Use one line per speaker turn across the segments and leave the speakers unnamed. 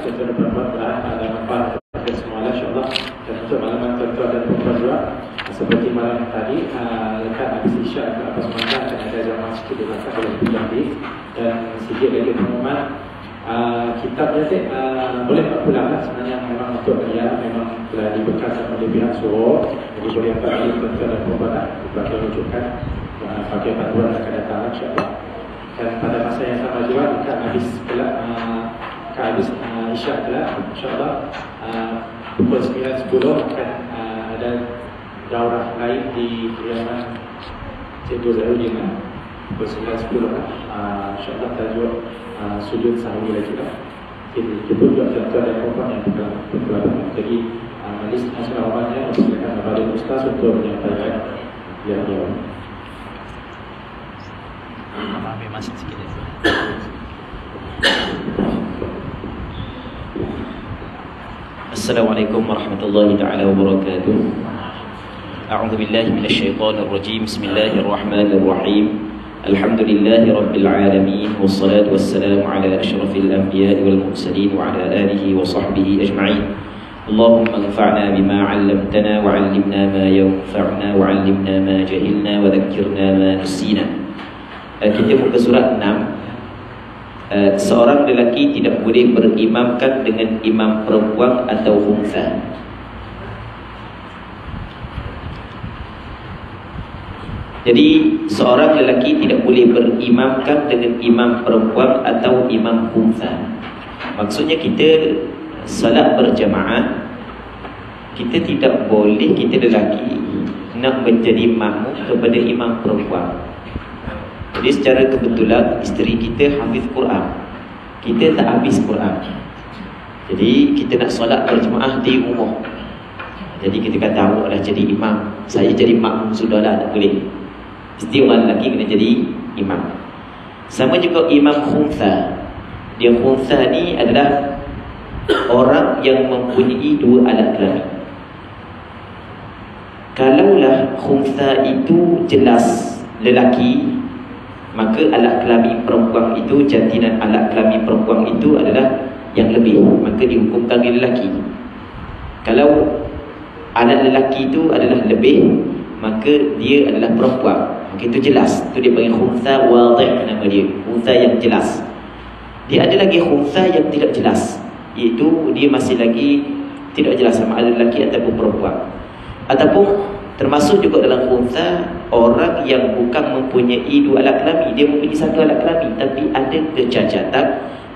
tuan-tuan dan puan-puan telah ada manfaat kepada semua insyaAllah. Dan untuk makluman tuan-tuan dan puan-puan juga, seperti malam tadi, lekat habis isyak ke atas mata akan ada jamaah sikit di belakang dalam bidang ini. Dan sedikit lagi pengumuman, kitabnya boleh tak pulang lah, sebenarnya memang untuk dia memang telah dibekalkan oleh pihak suruh. Jadi boleh dapat lagi tuan-tuan dan puan-puan bagi rujukan bagi panduan akan datang insyaAllah. Dan pada masa yang sama juga kita habis kelak isyak kelak insyaAllah pukul 9.10 akan ada daurah lain di kediaman Cikgu Zahudin pukul 9.10 insyaAllah tajuk sujud sahwi lagi lah. Jadi jemput juga tuan-tuan dan puan yang berkelaban. Jadi majlis nasional awalnya silakan kepada Ustaz untuk menyampaikan dia.
Ambil masa sikit. Assalamualaikum warahmatullahi taala wabarakatuh. A'udzu billahi minasy syaithanir rajim. Bismillahirrahmanirrahim. Alhamdulillahi rabbil alamin wassalatu wassalamu ala asyrafil anbiya'i wal mursalin wa ala alihi wa sahbihi ajma'in. Allahumma anfa'na bima 'allamtana wa 'allimna ma yanfa'una wa 'allimna ma jahilna wa dhakkirna ma nasina. Kita muka surat 6. Seorang lelaki tidak boleh berimamkan dengan imam perempuan atau khunsa. Jadi seorang lelaki tidak boleh berimamkan dengan imam perempuan atau imam khunsa. Maksudnya kita salat berjamaah, kita tidak boleh, kita lelaki nak menjadi makmum kepada imam perempuan. Jadi secara kebetulan isteri kita hafiz Quran, kita tak habis Quran. Jadi kita nak solat berjemaah di rumah. Jadi kita kata awak dah jadi imam, saya jadi makmum sudahlah, tak boleh. Mesti orang lelaki kena jadi imam. Sama juga imam khunsa. Dia khunsa ni adalah orang yang mempunyai dua alat kelamin. Kalaulah khunsa itu jelas lelaki, maka alat kelamin perempuan itu, jantinan alat kelamin perempuan itu adalah yang lebih, maka dihukumkan dia lelaki. Kalau alat lelaki itu adalah lebih, maka dia adalah perempuan, maka itu jelas. Itu dia panggil khunsa wadih, nama dia, khunsa yang jelas. Dia ada lagi khunsa yang tidak jelas, iaitu dia masih lagi tidak jelas sama ada lelaki ataupun perempuan. Ataupun termasuk juga dalam khunsa orang yang bukan mempunyai dua alat kelamin, dia mempunyai satu alat kelamin tapi ada kecacatan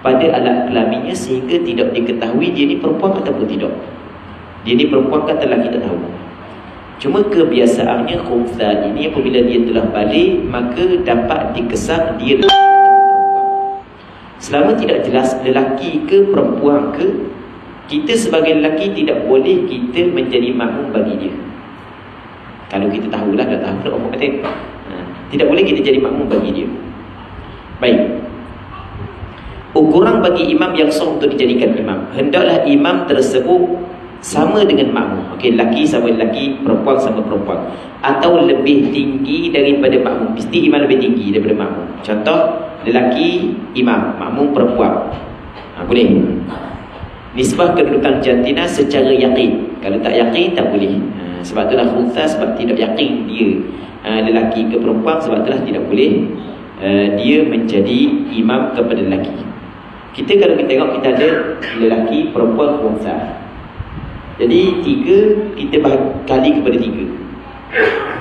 pada alat kelaminnya sehingga tidak diketahui dia ni perempuan ataupun tidak. Dia ni perempuan kata lelaki tak tahu. Cuma kebiasaannya khunsa ini apabila dia telah balik, maka dapat dikesan dia lelaki ataupun perempuan. Selama tidak jelas lelaki ke perempuan ke, kita sebagai lelaki tidak boleh kita menjadi makmum bagi dia. Kalau kita tahulah, dah tahu nak apa kata, tidak boleh kita jadi makmum bagi dia. Baik. Ukuran bagi imam yang sah untuk dijadikan imam, hendaklah imam tersebut sama dengan makmum. Okey, lelaki sama lelaki, perempuan sama perempuan, atau lebih tinggi daripada makmum. Mesti imam lebih tinggi daripada makmum. Contoh, lelaki imam, makmum perempuan. Boleh. Nisbah kedudukan jantina secara yakin. Kalau tak yakin, tak boleh. Sebab itulah khunsa, sebab tidak yakin dia lelaki ke perempuan, sebab itulah tidak boleh dia menjadi imam kepada lelaki. Kita kalau kita tengok, kita ada lelaki, perempuan, khunsa. Jadi tiga, kita kali kepada tiga.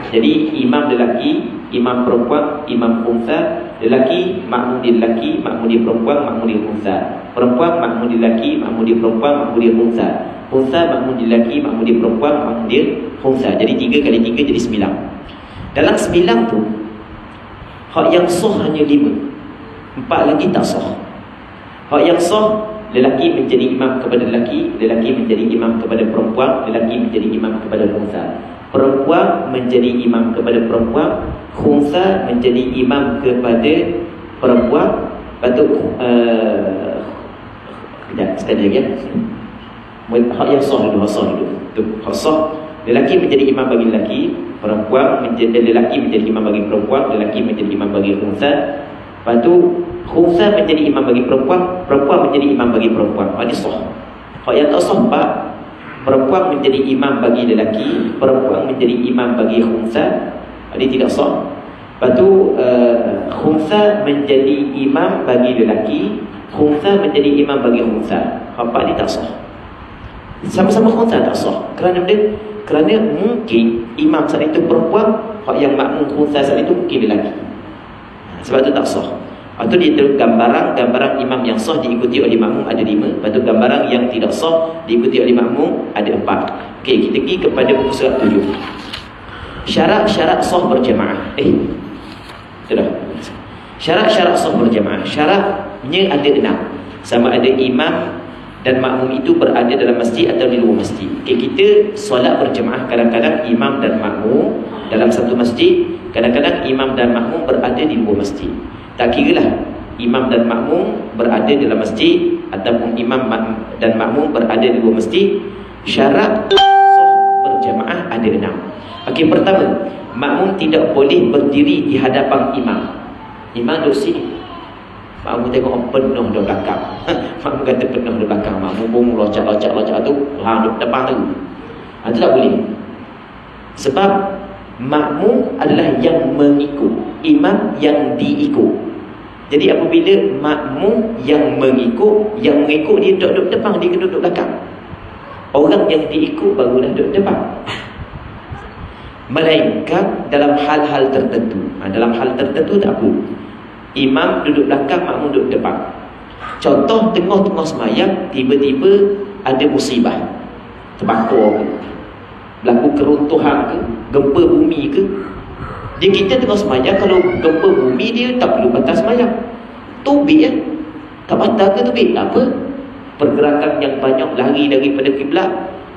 Jadi imam lelaki, imam perempuan, imam khunsa. Lelaki, makmum dia lelaki, makmum dia perempuan, makmum dia khunsa. Perempuan, makmum dia lelaki, makmum dia perempuan, makmum dia khunsa. Khunsa, makmum dia lelaki, makmum dia perempuan, makmum dia khunsa. Jadi 3 kali 3 jadi 9. Dalam 9 tu, hak yang sah hanya 5. 4 lagi tak sah. Hak yang sah, lelaki menjadi imam kepada lelaki, lelaki menjadi imam kepada perempuan, lelaki menjadi imam kepada khunsa. Perempuan menjadi imam kepada perempuan, khunsa menjadi imam kepada perempuan. Patut sekali lagi ya. Hak yang sah dulu, hak sah dulu. Tu hak sah, lelaki menjadi imam bagi lelaki, perempuan menjadi lelaki menjadi imam bagi perempuan, lelaki menjadi imam bagi khunsa. Lepas tu khunsa menjadi imam bagi perempuan, perempuan menjadi imam bagi perempuan. Ini sah. Kalau yang tak sah, Pak, perempuan menjadi imam bagi lelaki, perempuan menjadi imam bagi khunsa, ini tidak sah. Lepas tu khunsa menjadi imam bagi lelaki, khunsa menjadi imam bagi khunsa. Apa ni tak sah. Sama-sama khunsa tak sah. Kerana mungkin imam saat itu perempuan, yang makmum khunsa saat itu mungkin lelaki. Sebab itu tak sah. Lepas tu dia gambaran imam yang sah diikuti oleh makmum ada 5. Lepas tu gambaran yang tidak sah diikuti oleh makmum ada 4. Okey, kita pergi kepada buku surat 7. Syarat-syarat sah berjamaah. Sudah. Syarat-syarat sah berjamaah. Syaratnya ada 6. Sama ada imam dan makmum itu berada dalam masjid atau di luar masjid. Okay, kita solat berjamaah kadang-kadang imam dan makmum dalam satu masjid, kadang-kadang imam dan makmum berada di luar masjid. Tak kiralah imam dan makmum berada dalam masjid ataupun imam dan makmum berada di luar masjid, syarat sah berjamaah ada 6. Okey, pertama, makmum tidak boleh berdiri di hadapan imam. Imam duduk sini, makmum tengok penuh di belakang. Makmum kata penuh di belakang, makmum pun locak tu, duduk depan tu. Itu tak boleh. Sebab makmum adalah yang mengikut, imam yang diikut. Jadi apabila makmum yang mengikut dia duduk depan, dia kena duduk belakang. Orang yang diikut barulah duduk depan. Melainkan dalam hal-hal tertentu. Dalam hal tertentu tak apa. Imam duduk belakang, makmum duduk depan. Contoh, tengah-tengah semayang, tiba-tiba ada musibah, terbakar ke, berlaku keruntuhan ke, gempa bumi ke. Dia kita tengah semayang, kalau gempa bumi dia tak perlu batas semayang. Tubik ya. Tak batal ke tubik? Tak apa. Pergerakan yang banyak lari daripada kiblat,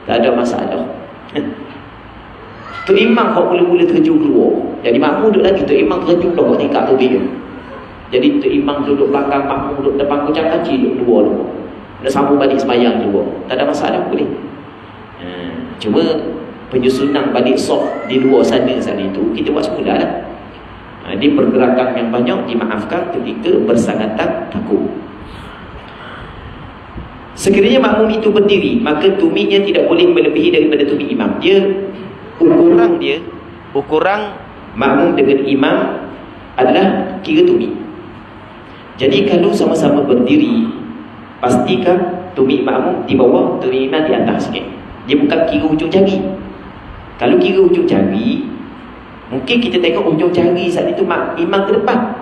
tak ada masalah. Tu imam kau mula-mula terjun keluar. Jadi makmum duduk lagi, tu imam terjun dah buat tingkat tubik. Jadi tu imam duduk belakang, makmum duduk depan, kucang kaki duduk luar. Nak sambung balik semayang keluar. Tak ada masalah, boleh. Cuma penyusunan balik soft di luar sana itu kita buat semula lah. Di pergerakan yang banyak dimaafkan ketika bersangatan takut. Sekiranya makmum itu berdiri, maka tumitnya tidak boleh melebihi daripada tumit imam. Ukuran makmum dengan imam adalah kira tumit. Jadi kalau sama-sama berdiri, pastikan tumit makmum di bawah, tumit imam di atas sikit. Dia bukan kira hujung jari. Kalau kira hujung jari, mungkin kita tengok hujung jari saat itu imam ke depan,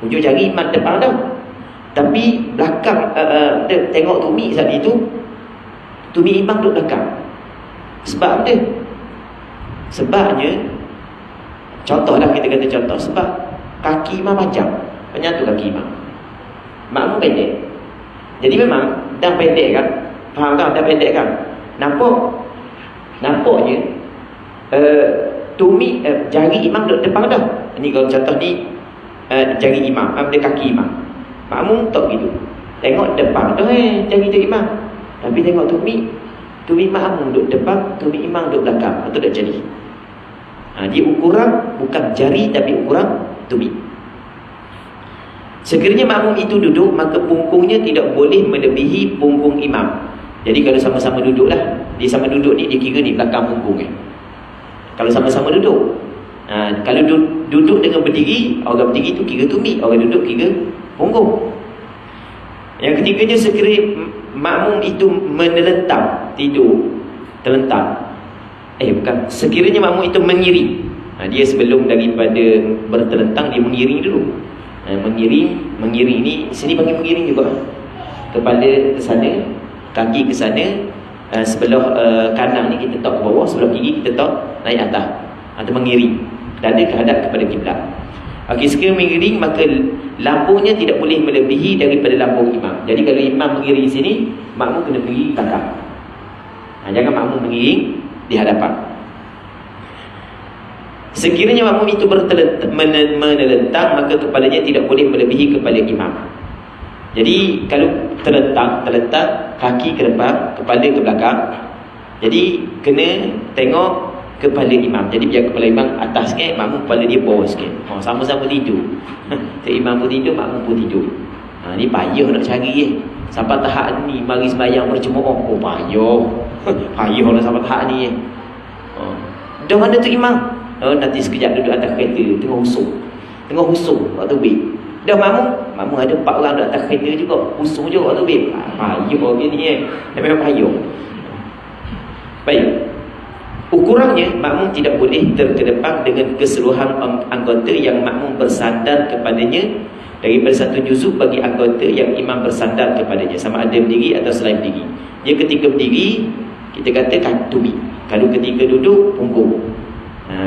hujung jari imam depan dah. Tapi belakang tengok tumit saat itu, tumit imam duduk belakang. Sebab apa? Sebabnya, contohlah kita kata contoh, sebab kaki imam panjang, tu kaki imam, makmum pendek. Jadi memang dah pendek kan, faham tak? Dah pendek kan. Nampaknya tumit jari imam duduk depan dah. Ini kalau contoh ni jari imam, dia kaki imam. Makmum tak gitu. Tengok depan dah jari tu imam. Tapi tengok tumit makmum duduk depan, tumit imam duduk belakang. Itu tak jadi. Dia ukuran bukan jari tapi ukuran tumit. Sekiranya makmum itu duduk, maka pungkungnya tidak boleh melebihi pungkung imam. Jadi kalau sama-sama duduk lah, dia sama duduk ni, dia kira ni belakang punggung kalau sama-sama duduk. Kalau duduk dengan berdiri, orang berdiri tu kira tumit, orang duduk kira punggung. Yang ketiganya, sekiranya makmum itu menelentang, tidur terlentang. Sekiranya makmum itu mengiring. Dia sebelum daripada berterlentang, dia mengiring dulu. Mengiring ni, sini panggil mengiring juga. Kepala ke sana, kaki ke sana, sebelah kanan ni kita letak ke bawah, sebelah kiri kita letak naik atas. Atau mengiring, dada kehadap kepada kiblat. Okey, sekiranya mengiring, maka lambungnya tidak boleh melebihi daripada lambung imam. Jadi kalau imam mengiring sini, makmum kena pergi belakang. Jangan makmum mengiring di hadapan. Sekiranya makmum itu menelentang, maka kepalanya tidak boleh melebihi kepala imam. Jadi kalau terlentang, kaki ke depan, kepala ke belakang. Jadi kena tengok kepala imam. Jadi biar kepala imam atas sikit, makmum kepala dia bawah sikit. Sama-sama tidur. Tok imam pun tidur, makmum pun tidur. Ni payah nak cari sampai tahap ni mari sembahyang berjemaah. Oh payah. Payah lah sampai tahap ni dah mana tu imam? Nanti sekejap duduk atas kereta tengah husung waktu bib. Dah makmum ada 4 orang duduk atas kereta juga, husung juga waktu bib. Payah gini memang payah. Baik. Ukurannya, makmum tidak boleh terkedepan dengan keseluruhan anggota yang makmum bersandar kepadanya daripada satu juzuk bagi anggota yang imam bersandar kepadanya, sama ada berdiri atau selain berdiri. Dia ketika berdiri, kita kata tumi. Kalau ketika duduk, punggung.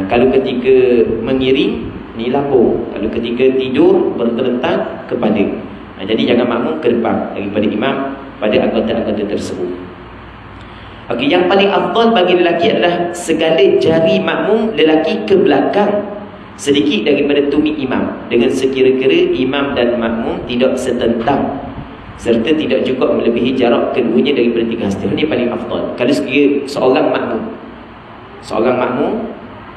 Kalau ketika mengiring, ni lambung. Kalau ketika tidur, berterentang kepala. Jadi jangan makmum ke depan daripada imam pada anggota-anggota tersebut. Okey, yang paling afdal bagi lelaki adalah segala jari makmum lelaki ke belakang sedikit daripada tumit imam, dengan sekira-kira imam dan makmum tidak setentang serta tidak juga melebihi jarak keduanya daripada 3 hasta. Ini paling afdal. Kalau sekira seorang makmum,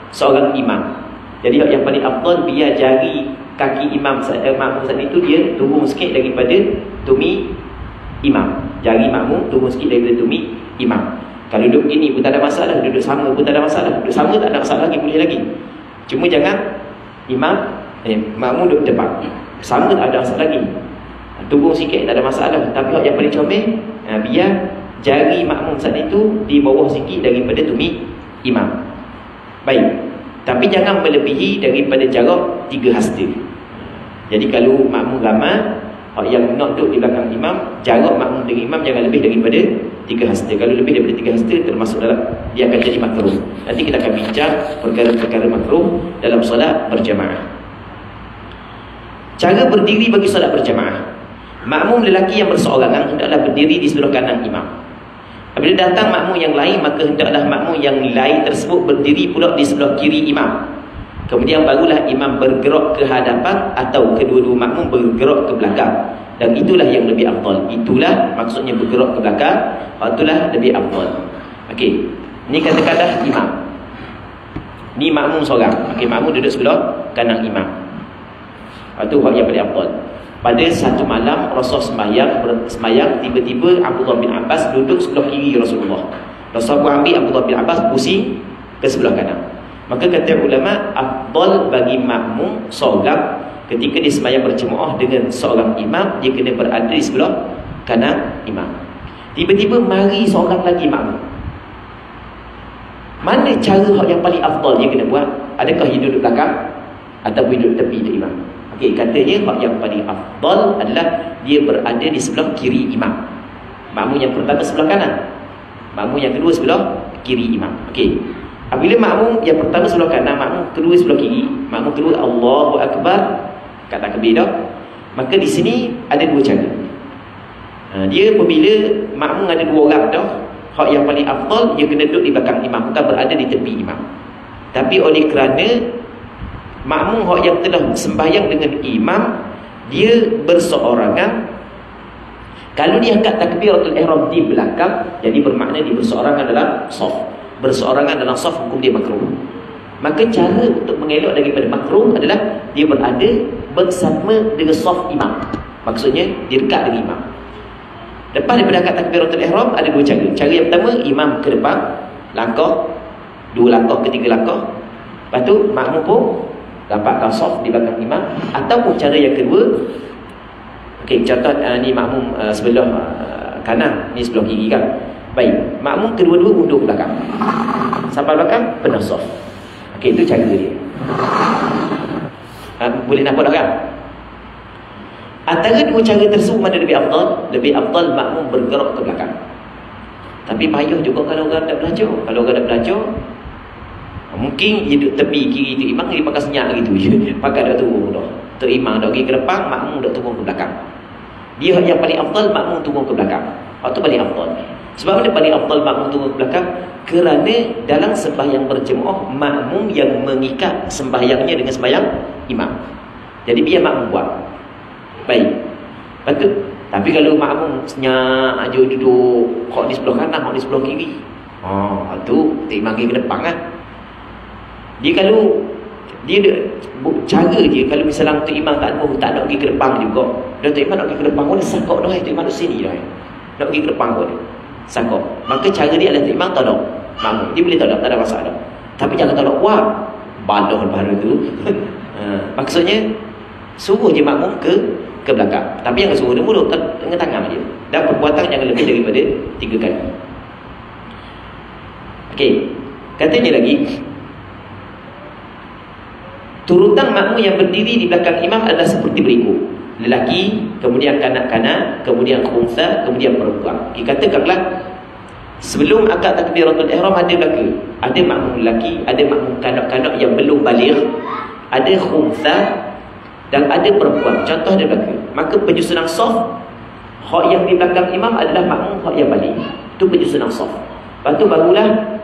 seorang imam. Jadi yang paling afdal biar jari kaki imam makmum saat itu dia turun sikit daripada tumit imam. Jari makmum turun sikit daripada tumit imam. Kalau duduk gini pun tak ada masalah, duduk sama pun tak ada masalah. Duduk sama tak ada masalah lagi, boleh lagi. Cuma jangan makmum duduk depan. Sama tak ada masalah lagi. Turun sikit tak ada masalah. Tapi yang paling comel, biar jari makmum saat itu di bawah sikit daripada tumit imam. Baik. Tapi jangan melebihi daripada jarak 3 hasta. Jadi kalau makmum ramai, yang nak duduk di belakang imam, jarak makmum dengan imam jangan lebih daripada 3 hasta. Kalau lebih daripada 3 hasta, termasuk dalam, dia akan jadi makruh. Nanti kita akan bincang perkara-perkara makruh dalam solat berjamaah. Cara berdiri bagi solat berjamaah. Makmum lelaki yang berseorangan hendaklah berdiri di sebelah kanan imam. Apabila datang makmum yang lain, maka hendaklah makmum yang lain tersebut berdiri pula di sebelah kiri imam. Kemudian barulah imam bergerak ke hadapan atau kedua-dua makmum bergerak ke belakang. Dan itulah yang lebih afdal. Itulah maksudnya bergerak ke belakang. Itulah lebih afdal. Okey. Ni katakanlah imam. Ni makmum seorang. Okey, makmum duduk sebelah kanan imam. Itu hak yang paling afdal. Pada satu malam Rasulullah sembahyang, tiba-tiba Abdullah bin Abbas duduk sebelah kiri Rasulullah. Rasulullah ambil Abdullah bin Abbas pusing ke sebelah kanan. Maka kata ulama, afdal bagi makmum seorang ketika dia sembahyang berjemaah dengan seorang imam, dia kena berada di sebelah kanan imam. Tiba-tiba mari seorang lagi makmum. Mana cara yang paling afdal dia kena buat? Adakah dia duduk belakang ataupun duduk tepi dari imam? Okey, katanya hak yang paling afdal adalah dia berada di sebelah kiri imam. Makmum yang pertama sebelah kanan, makmum yang kedua sebelah kiri imam. Okey. Apabila makmum yang pertama sebelah kanan, makmum kedua sebelah kiri, makmum kedua Allahu Akbar, kata takbir dah. Maka di sini ada 2 cara. Dia apabila makmum ada 2 orang dah, hak yang paling afdal dia kena duduk di belakang imam, bukan berada di tepi imam. Tapi oleh kerana makmum hak yang telah sembahyang dengan imam, dia berseorangan, kalau dia angkat takbiratul ihram di belakang, jadi bermakna dia berseorangan dalam saf. Berseorangan dalam saf, hukum dia makruh. Maka cara untuk mengelak daripada makruh adalah dia berada bersama dengan saf imam. Maksudnya dia dekat dengan imam. Lepas daripada angkat takbiratul ihram, ada 2 cara. Cara yang pertama, imam ke depan, langkah 2 langkah ke 3 langkah. Lepas tu makmum pun dapatkan saf di belakang imam. Ataupun cara yang kedua, okey, contoh ni makmum sebelah kanan, ni sebelah kiri kan. Baik, makmum kedua-dua undur belakang. Sampai belakang penuh saf. Okey, itu cara dia. Boleh nampak dah kan? Antara 2 cara tersebut mana lebih afdal? Lebih afdal makmum bergerak ke belakang. Tapi payah juga kalau orang tak belajar. Kalau orang tak belajar, mungkin dia duduk tepi kiri tu imam, dia pakai senyap gitu je. Pakai dah turun dah. Tu imam dah pergi ke depan, makmum dah turun ke belakang. Dia yang paling afdal makmum turun ke belakang. Itu paling afdal. Sebab apa paling afdal makmum turun ke belakang? Kerana dalam sembahyang berjemaah, makmum yang mengikat sembahyangnya dengan sembahyang imam. Jadi biar makmum buat. Baik. Betul. Tapi kalau makmum senyap aja duduk, hak di sebelah kanan, hak di sebelah kiri. Itu imam pergi ke depan kan. Dia kalau cara dia kalau misalnya Tok Imam tak nak pergi ke depan juga. Dan Tok Imam nak pergi ke depan pun dia sakok dah. Tok Imam duduk sini dah. Nak pergi ke depan pun dia sakok. Maka cara dia adalah Tok Imam tolong makmum. Dia boleh tolong, tak ada masalah. Tapi jangan tolong wah balon baru tu. Maksudnya suruh je makmum ke belakang. Tapi jangan suruh dia mulut dengan tangan dia. Dan perbuatan jangan lebih daripada 3 kali. Okey. Katanya lagi, turutan makmum yang berdiri di belakang imam adalah seperti berikut. Lelaki, kemudian kanak-kanak, kemudian khunsa, kemudian perempuan. Katakanlah sebelum akad takbiratul ihram ada belaka. Ada makmum lelaki, ada makmum kanak-kanak yang belum baligh, ada khunsa dan ada perempuan. Contoh ada belaka. Maka penyusunan saf, hak yang di belakang imam adalah makmum hak yang baligh. Itu penyusunan saf. Lepas tu barulah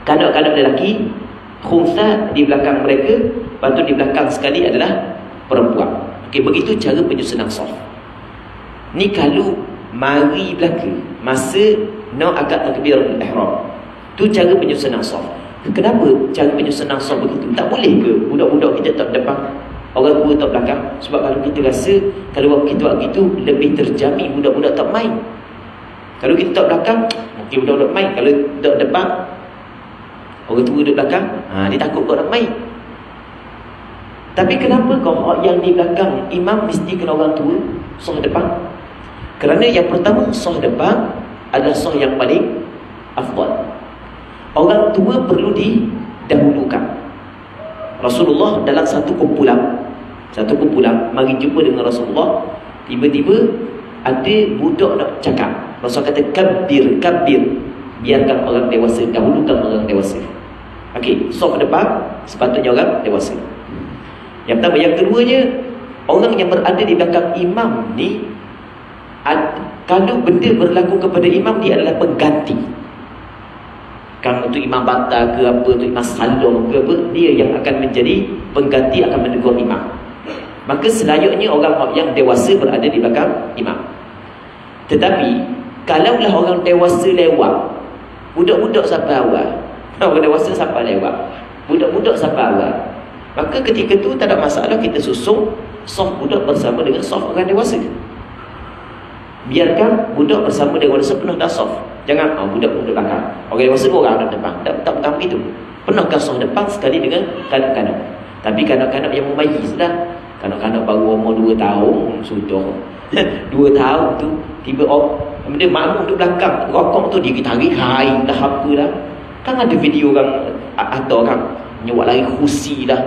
kanak-kanak lelaki, khunsa di belakang mereka, lepas tu di belakang sekali adalah perempuan. Okey, begitu cara penyusunan saf. Ni kalau mari belaka masa nak akad takbiratul ihram. Tu cara penyusunan saf. Kenapa cara penyusunan saf begitu? Tak boleh ke budak-budak kita tak depan, orang tua tak belakang? Sebab kalau kita rasa kalau kita buat begitu lebih terjamin budak-budak tak main. Kalau kita tak belakang, mungkin budak-budak main. Kalau tak depan, orang tua duduk belakang, dia takut kau nak main. Tapi kenapa kau yang di belakang imam mesti kena orang tua, saf depan? Kerana yang pertama, saf depan adalah saf yang paling afdal. Orang tua perlu didahulukan. Rasulullah dalam satu kumpulan mari jumpa dengan Rasulullah, tiba-tiba ada budak nak cakap. Rasul kata kabir, biarkan orang dewasa, dahulukan orang dewasa. Okey, saf depan sepatutnya orang dewasa. Yang pertama. Yang keduanya, orang yang berada di belakang imam ni, kalau benda berlaku kepada imam, dia adalah pengganti. Kalau tu imam batal ke apa, tu imam salong ke apa, dia yang akan menjadi pengganti, akan menegur imam. Maka selayaknya orang yang dewasa berada di belakang imam. Tetapi kalaulah orang dewasa lewat, budak-budak sampai awal, orang dewasa sampai lewat, budak-budak sampai awal, maka ketika tu tak ada masalah kita susung saf budak bersama dengan saf orang dewasa. Biarkan budak bersama dengan dewasa penuh dah saf. Jangan budak belakang, orang dewasa pun orang depan. Tak begitu. Penuhkan saf depan sekali dengan kanak-kanak. Tapi kanak-kanak yang memayis dah. Kanak-kanak baru umur 2 tahun sudah 2 tahun tu tiba dia makmum duduk belakang, rokok tu dia tarik hai dah apa dah. Kan ada video orang atau orang nyewak lari kursi dah.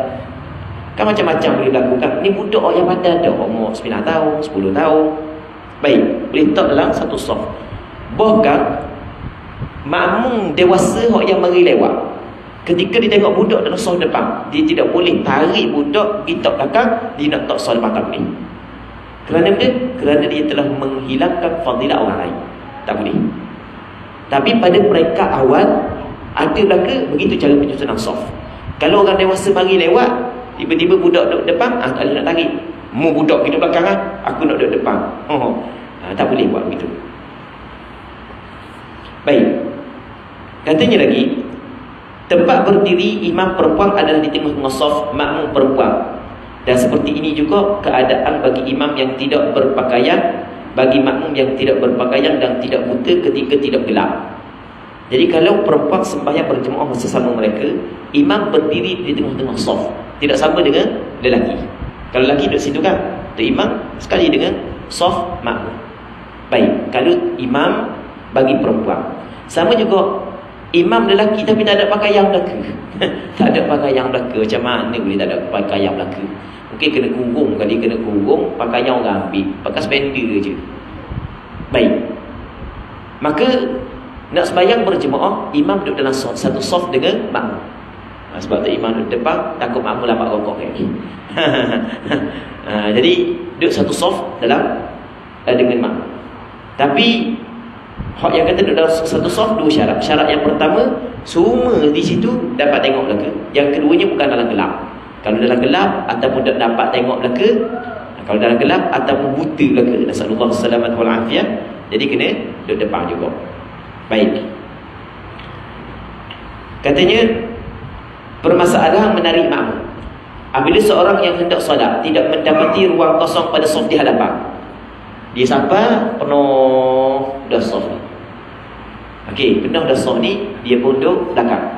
Kan macam-macam boleh lakukan. Ni budak yang pada ada umur 9 tahun, 10 tahun. Baik, boleh letak dalam satu saf. Bahkan makmum dewasa yang mari lewat, ketika dia tengok budak dalam saf depan, dia tidak boleh tarik budak pergi tak belakang, dia nak tak saf depan tak boleh. Kerana apa? Kerana dia telah menghilangkan fadilah orang lain. Tak boleh. Tapi pada peringkat awal ada belaka, begitu cara penyusunan saf. Kalau orang dewasa mari lewat, tiba-tiba budak duduk depan, tak boleh nak tarik. Mu budak pergi belakang, aku nak duduk depan. Tak boleh buat begitu. Baik. Katanya lagi, tempat berdiri imam perempuan adalah di tengah-tengah saf makmum perempuan. Dan seperti ini juga keadaan bagi imam yang tidak berpakaian, bagi makmum yang tidak berpakaian dan tidak buta ketika tidak gelap. Jadi kalau perempuan sembahyang berjemaah bersama mereka, imam berdiri di tengah-tengah saf, tidak sama dengan lelaki. Kalau lelaki duduk situ kan, tu imam sekali dengan saf makmum. Baik, kalau imam bagi perempuan, sama juga imam lelaki tapi tak ada pakaian belaka. Tak ada pakaian belaka, macam mana boleh tak ada pakaian belaka? Mungkin kena kurung, kali kena kurung, pakaian orang ambil, pakai spender je. Baik, maka nak sembahyang berjemaah, imam duduk dalam satu saf dengan makmum. Sebab tu imam duduk depan, takut makmum lambat rokok lagi. Jadi duduk satu saf dalam dengan makmum. Tapi hak yang kata duduk dalam satu saf, 2 syarat. Syarat yang pertama, semua di situ dapat tengok belaka. Yang keduanya bukan dalam gelap. Kalau dalam gelap ataupun tak dapat tengok belaka, kalau dalam gelap ataupun buta belaka, nasallallahu salamat wal afiyah, jadi kena duduk depan juga. Baik. Katanya Permasalahan menarik makmum. Apabila seorang yang hendak solat tidak mendapati ruang kosong pada saf di hadapan, dia sampai penuh dah saf ni. Okey, penuh dah saf ni, dia pun duduk belakang.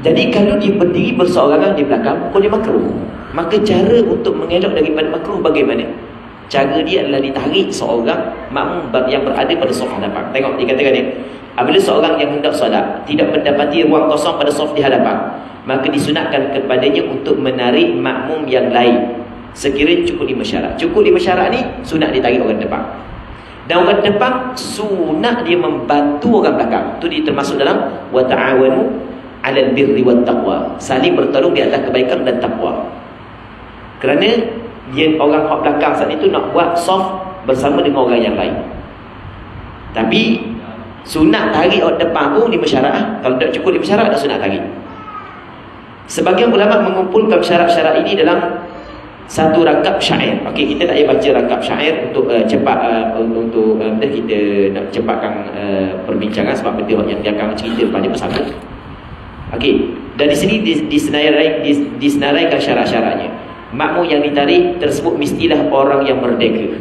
Jadi kalau dia berdiri berseorangan di belakang, pun dia makruh. Maka cara untuk mengelak daripada makruh bagaimana? Cara dia adalah ditarik seorang makmum yang berada pada saf hadapan. Tengok dia katakan ni, apabila seorang yang hendak solat tidak mendapati ruang kosong pada saf di hadapan, maka disunatkan kepadanya untuk menarik makmum yang lain sekiranya cukup 5 syarat. Cukup 5 syarat ni sunat ditarik orang depan. Dan orang depan sunat dia membantu orang belakang. Tu dia termasuk dalam wa ta'awanu 'alal birri wat taqwa. Saling bertolong di atas kebaikan dan takwa. Kerana dia orang hak belakang saat itu nak buat saf bersama dengan orang yang lain. Tapi sunat tarik orang depan pun 5 syarat. Kalau tak cukup 5 syarat, dah sunat tarik. Sebagian ulama mengumpulkan syarat-syarat ini dalam satu rangkap syair. Okey, kita tak payah baca rangkap syair untuk cepat untuk kita nak cepatkan perbincangan sebab benda yang dia akan cerita banyak bersama. Okey, dan di sini disenaraikan syarat-syaratnya. Makmum yang ditarik tersebut mestilah orang yang merdeka.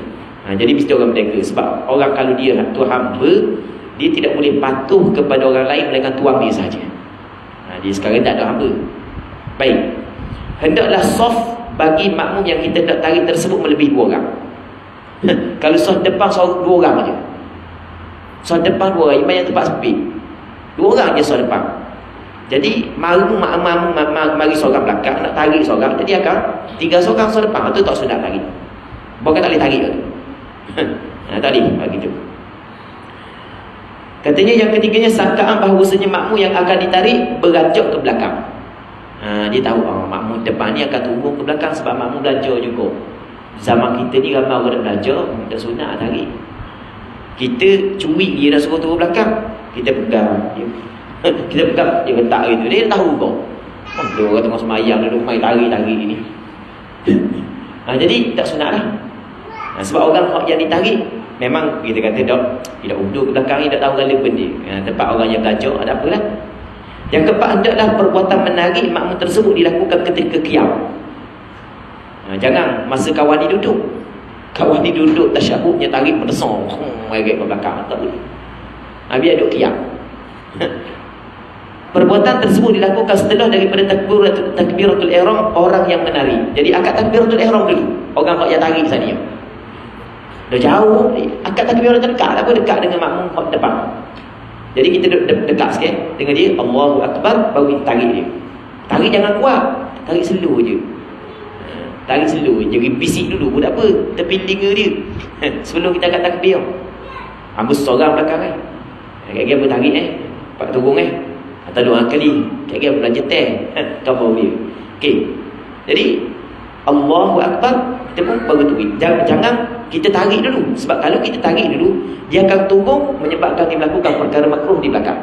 Jadi mesti orang merdeka. Sebab orang kalau dia tu hamba, dia tidak boleh patuh kepada orang lain melainkan tuan dia sahaja. Dia sekarang tak ada hamba. Baik, hendaklah saf bagi makmum yang kita nak tarik tersebut melebihi 2 orang. Kalau saf depan 2 orang saja. Saf depan 2 orang, imam yang tempat sempit, 2 orang je saf depan. Jadi makmum mari seorang belakang nak tarik seorang, jadi akan 3 seorang saf depan. Itu tak sunat tarik. Bukan tak boleh tarik tu. Tak boleh begitu. Katanya yang ketiganya, sangkaan bahawasanya makmum yang akan ditarik beranjak ke belakang. Dia tahu makmum depan ni akan turun ke belakang sebab makmum belajar juga. Zaman kita ni ramai orang belajar, tak sunat tarik. Kita curi dia dah suruh turun belakang, kita pegang dia. Kita pegang dia letak gitu. Dia tahu kau. Dia orang tengah semayang dia main tarik-tarik ni. Jadi tak sunat lah. Sebab orang yang ditarik memang kita kata tidak duduk ke belakang ni, tak tahu relevan dia. Tempat orang yang belajar, ada apalah. Yang keempat, hendaklah perbuatan menarik makmum tersebut dilakukan ketika qiyam. Jangan masa kawan ni duduk. Kawan ni duduk tasyahudnya tarik berdesong, mereka ke belakang, tak boleh. Biar duduk qiyam. Perbuatan tersebut dilakukan setelah daripada takbiratul ihram orang yang menari. Jadi angkat takbiratul ihram dulu, orang yang tarik sana. Dah jauh, angkat takbiratul dekat, tak apa dekat dengan makmum depan. Jadi kita dekat sikit dengan dia, Allahu Akbar, baru tarik dia. Tarik jangan kuat, tarik slow je. Tarik slow je, jadi bisik dulu pun tak apa, tepi telinga dia. Sebelum kita angkat takbir. Ambus seorang belakang Kak-kak apa tarik Pak turun atau 2 kali. Kak-kak belanja teh. Kau dia. Okey. Jadi Allahu Akbar, kita pun baru turun. Jangan kita tarik dulu. Sebab kalau kita tarik dulu, dia akan turun menyebabkan dia melakukan perkara makruh di belakang.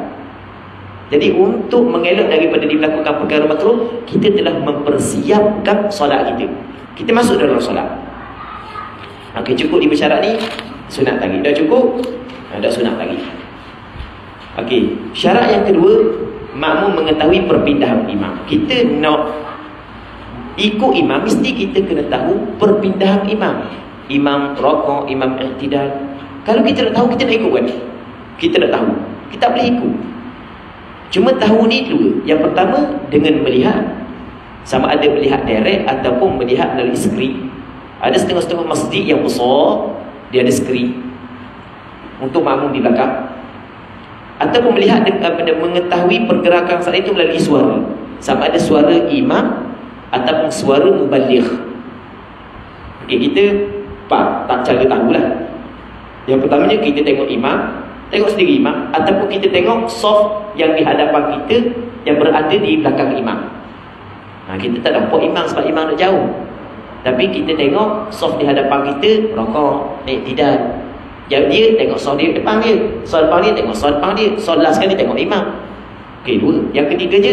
Jadi untuk mengelak daripada dia melakukan perkara makruh, kita telah mempersiapkan solat kita. Kita masuk dalam solat. Okey, cukup 5 syarat ni, sunat tarik. Dah cukup? Dah sunat tarik. Okey, syarat yang kedua, makmum mengetahui perpindahan imam. Kita nak ikut imam, mesti kita kena tahu perpindahan imam. Imam rokok, imam i'tidal. Kalau kita nak tahu, kita nak ikut kan? Kita nak tahu, kita boleh ikut. Cuma tahu ni dua. Yang pertama, dengan melihat, sama ada melihat direct ataupun melihat melalui skrin. Ada setengah-setengah masjid yang besar, dia ada skrin untuk makmum di belakang. Ataupun melihat mengetahui pergerakan saat itu melalui suara, sama ada suara imam ataupun suara mubaligh. Okey, kita tak cara tahulah. Yang pertamanya kita tengok imam, tengok sendiri imam, ataupun kita tengok saf yang di hadapan kita yang berada di belakang imam. Kita tak nampak imam sebab imam nak jauh, tapi kita tengok saf di hadapan kita, rokok, i'tidal. Yang dia tengok saf dia depan dia, saf depan dia tengok saf depan dia, saf last sekali tengok imam. Okey, dua. Yang ketiga je,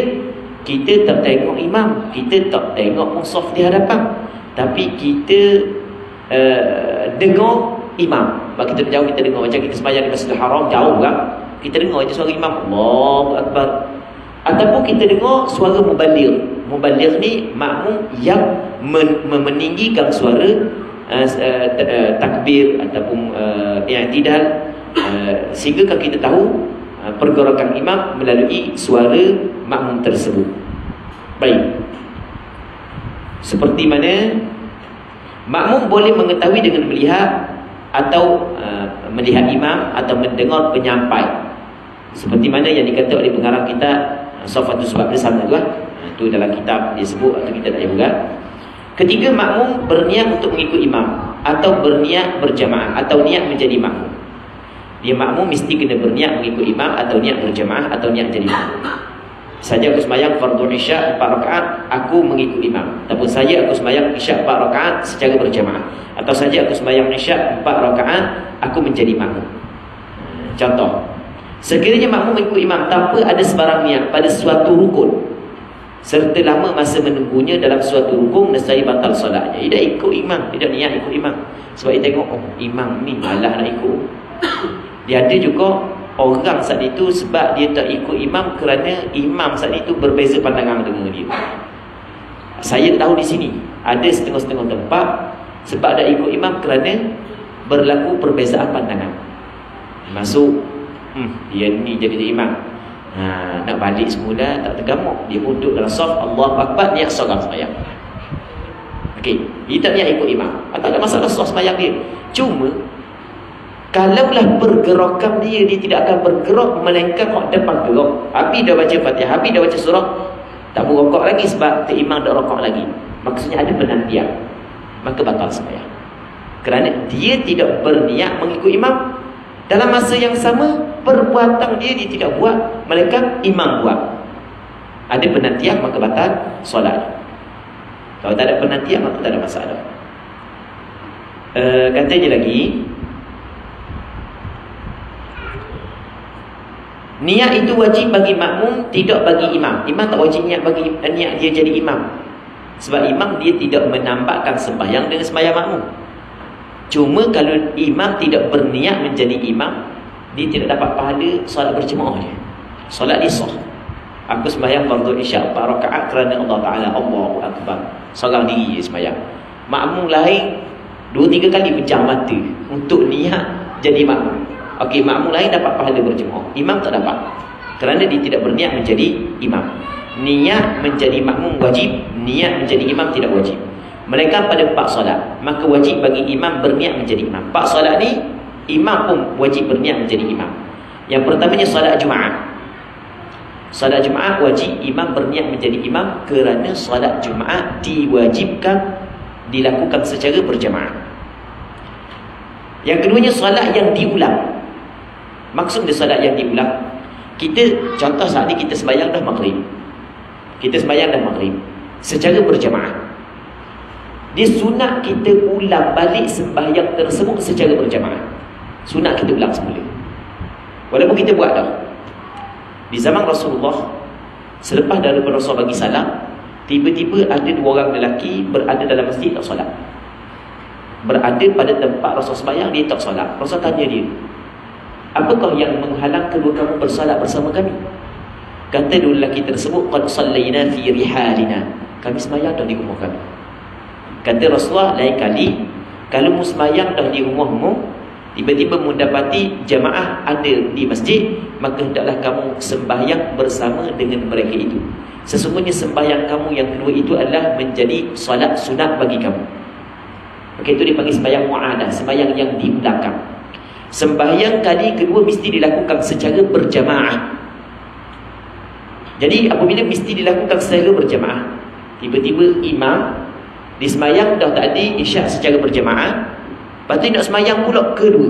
kita tak tengok imam, kita tak tengok pun saf di hadapan, tapi kita dengar imam. Sebab kita jauh, kita dengar macam kita sembahyang di Masjidil Haram, jauh kan, kita dengar je suara imam, Allahu Akbar. Ataupun kita dengar suara mubaligh. Mubaligh ni makmum yang meninggikan suara takbir ataupun i'tidal, sehingga kita tahu pergerakan imam melalui suara makmum tersebut. Baik. Seperti mana makmum boleh mengetahui dengan melihat atau melihat imam atau mendengar penyampai. Seperti mana yang dikata oleh pengarang kitab Safatus Sebab Bersama tu itu dalam kitab dia sebut atau kita tak juga. Ketiga, makmum berniat untuk mengikut imam atau berniat berjamaah atau niat menjadi makmum. Dia makmum mesti kena berniat mengikut imam atau niat berjamaah atau niat menjadi makmum. Saja aku sembahyang fardu isya 4 rakaat, aku mengikut imam. Ataupun saja aku sembahyang isya 4 rakaat secara berjamaah. Atau saja aku sembahyang isya 4 rakaat, aku menjadi makmum. Contoh, sekiranya makmum mengikut imam tanpa ada sebarang niat pada suatu rukun, serta lama masa menunggunya dalam suatu rukun, nescaya batal solatnya. Dia dah ikut imam, dia dah niat ikut imam. Sebab dia tengok, oh imam ni malah nak ikut. Dia ada juga orang saat itu sebab dia tak ikut imam kerana imam saat itu berbeza pandangan dengan dia. Saya tahu di sini ada setengah-setengah tempat sebab dah ikut imam kerana berlaku perbezaan pandangan. Masuk dia ni jadi imam, nak balik semula tak tergamuk, dia duduk dalam saf, Allahu Akbar, niat solat sembahyang. Okey, dia tak niat ikut imam, tak ada masalah saf sembahyang dia. Cuma kalaulah pergerakan dia tidak akan bergerak melainkan hak depan gerak. Habis dah baca Fatihah, habis dah baca surah, tak berrokok lagi sebab imam dah rokok lagi. Maksudnya ada penantian, maka batal sembahyang. Kerana dia tidak berniat mengikut imam. Dalam masa yang sama, perbuatan dia tidak buat, melainkan imam buat. Ada penantian, maka batal solat. Kalau tak ada penantian, maka tak ada masalah. Katanya lagi, niat itu wajib bagi makmum, tidak bagi imam. Imam tak wajib niat bagi niat dia jadi imam. Sebab imam dia tidak menambahkan sembahyang dengan sembahyang makmum. Cuma kalau imam tidak berniat menjadi imam, dia tidak dapat pahala solat berjemaah dia. Solat dia sah. Aku sembahyang fardu isya 4 rakaat kerana Allah Ta'ala, Allahu Akbar, seorang diri dia sembahyang. Makmum lain 2-3 kali pejam mata untuk niat jadi makmum. Okey, makmum lain dapat pahala berjemaah, imam tak dapat kerana dia tidak berniat menjadi imam. Niat menjadi makmum wajib, niat menjadi imam tidak wajib. Mereka pada 4 solat, maka wajib bagi imam berniat menjadi imam. 4 solat ni imam pun wajib berniat menjadi imam. Yang pertamanya solat Jumaat. Solat Jumaat wajib imam berniat menjadi imam kerana solat Jumaat diwajibkan dilakukan secara berjamaah. Yang keduanya solat yang diulang. Maksud dia solat yang diulang, kita contoh saat ni kita sembahyang dah maghrib. Kita sembahyang dah maghrib secara berjamaah. Dia sunat kita ulang balik sembahyang tersebut secara berjamaah. Sunat kita ulang semula. Walaupun kita buat dah. Di zaman Rasulullah, selepas daripada Rasul bagi salam, tiba-tiba ada 2 orang lelaki berada dalam masjid tak solat. Berada pada tempat Rasul sembahyang, dia tak solat. Rasul tanya dia, apakah yang menghalang kedua kamu bersolat bersama kami? Kata dua lelaki tersebut, qad sallayna fi rihalina. Kami sembahyang dah di rumah kami. Kata Rasulullah, lain kali kalau mu sembahyang dah di rumahmu, tiba-tiba mendapati jamaah ada di masjid, maka hendaklah kamu sembahyang bersama dengan mereka itu. Sesungguhnya sembahyang kamu yang kedua itu adalah menjadi solat sunat bagi kamu. Maka itu dipanggil sembahyang mu'adah, sembahyang yang di belakang. Sembahyang kali kedua mesti dilakukan secara berjamaah. Jadi apabila mesti dilakukan secara berjamaah, tiba-tiba imam di sembahyang dah tak ada isyak secara berjamaah, lepas tu nak sembahyang pula kedua,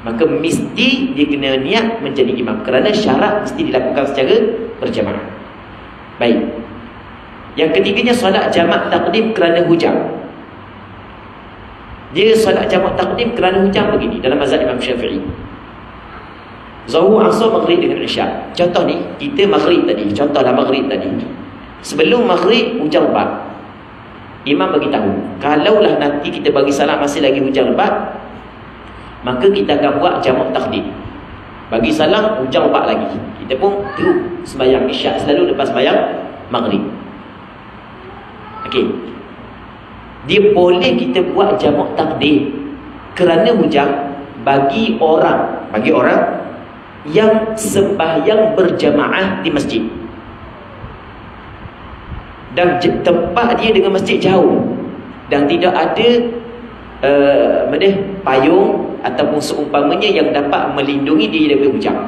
maka mesti dia kena niat menjadi imam kerana syarat mesti dilakukan secara berjamaah. Baik. Yang ketiganya solat jamak takdim kerana hujan. Dia solat jamak takdim kerana hujan begini dalam mazhab Imam Syafi'i. Zuhur, Asar, Maghrib dengan Isyak. Contoh ni, kita Maghrib tadi, contohlah Maghrib tadi. Sebelum Maghrib hujan lebat. Imam bagi tahu, kalaulah nanti kita bagi salam masih lagi hujan lebat, maka kita akan buat jamak takdim. Bagi salam hujan lebat lagi, Kita pun terus sembahyang isyak selalu lepas sembahyang maghrib. Okey. Dia boleh kita buat jamak takdim kerana hujan bagi orang yang sembahyang berjamaah di masjid. Dan tempat dia dengan masjid jauh dan tidak ada payung ataupun seumpamanya yang dapat melindungi dia daripada hujan,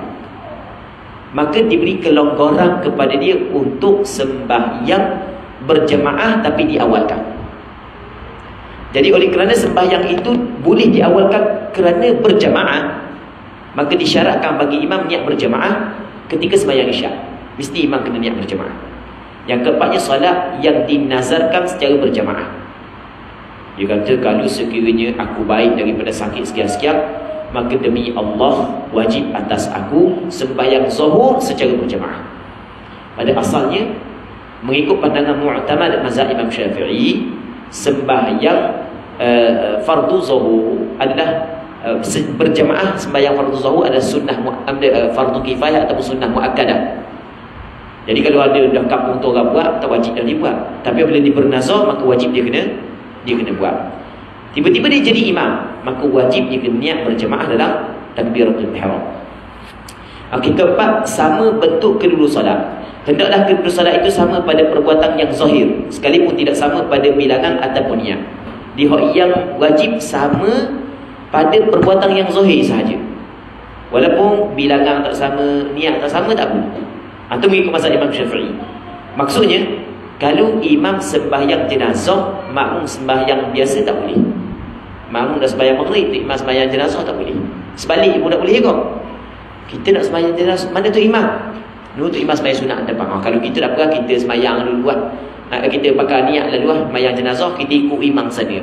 maka diberi kelonggaran kepada dia untuk sembahyang berjemaah tapi diawalkan. Jadi oleh kerana sembahyang itu boleh diawalkan kerana berjemaah, maka disyaratkan bagi imam niat berjemaah ketika sembahyang isyak. Mesti imam kena niat berjemaah. Yang keempatnya, solat yang dinazarkan secara berjemaah. Dia kata, kalau sekiranya aku baik daripada sakit sekian-sekian, maka demi Allah wajib atas aku sembahyang zuhur secara berjemaah. Pada asalnya, mengikut pandangan mu'tamad mazhab Imam Syafi'i, sembahyang fardu zuhur adalah berjemaah. Sembahyang fardu zuhur adalah sunnah fardu kifayah ataupun sunnah muakkadah. Jadi kalau ada dah kampung tu orang buat, tak wajib dah dia buat. Tapi bila dia bernazar, maka wajib dia kena buat. Tiba-tiba dia jadi imam, maka wajib dia kena niat berjemaah dalam takbiratul ihram. Okey, keempat, sama bentuk kedua solat. Hendaklah kedua solat itu sama pada perbuatan yang zahir, sekalipun tidak sama pada bilangan ataupun niat. Yang wajib sama pada perbuatan yang zahir sahaja. Walaupun bilangan tak sama, niat tak sama, tak boleh. Atau mengikut mazhab Imam Syafi'i. Maksudnya, kalau imam sembahyang jenazah, makmum sembahyang biasa tak boleh. Makmum dah sembahyang maghrib, imam sembahyang jenazah tak boleh. Sebalik pun tak boleh kok. Kita nak sembahyang jenazah, mana tu imam? Dulu tu imam sembahyang sunat depan. Kalau kita dah pergi, kita sembahyang dulu lah. Kita pakai niat lalu lah, sembahyang jenazah, kita ikut imam sana.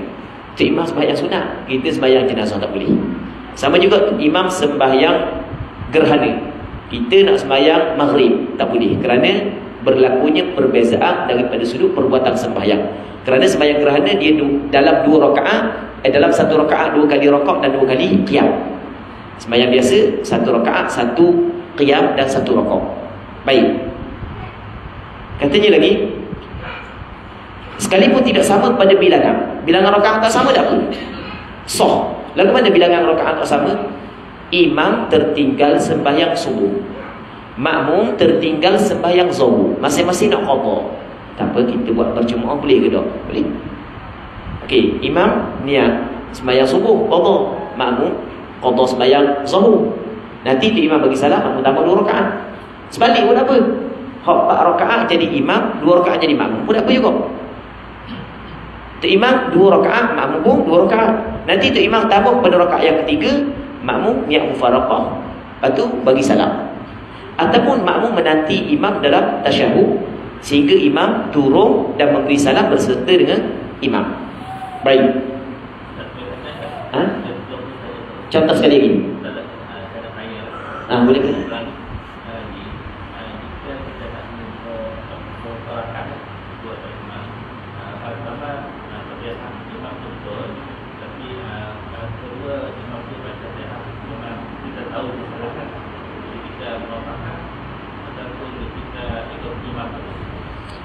Tu imam sembahyang sunat, kita sembahyang jenazah tak boleh. Sama juga imam sembahyang gerhana, kita nak sembahyang maghrib tak boleh, kerana berlakunya perbezaan daripada sudut perbuatan sembahyang. Kerana sembahyang gerhana dia dalam dalam satu rakaat 2 kali rakaat dan 2 kali qiyam. Sembahyang biasa 1 rakaat 1 qiyam dan 1 rakaat. Baik. Katanya lagi, sekalipun tidak sama pada bilangan rakaat tak sama tak apa, sah. Lalu mana bilangan rakaat tak sama? Imam tertinggal sembahyang subuh, makmum tertinggal sembahyang zuhur, masing-masing nak qada. Tak apa, kita buat berjemaah boleh ke tak? Boleh. Okey, imam niat sembahyang subuh, qada. Makmum qada sembahyang zuhur. Nanti tu imam bagi salam, makmum tambah 2 rakaat. Sebalik pun apa? 4 rakaat jadi imam, 2 rakaat jadi makmum pun apa juga. Tu imam 2 rakaat, makmum pun 2 rakaat. Nanti tu imam tambah pada rakaat yang ketiga, makmum niat mufaraqah, lepas tu bagi salam. Ataupun makmum menanti imam dalam tasyahud sehingga imam turun dan memberi salam berserta dengan imam. Baik. Contoh sekali lagi. Boleh ke?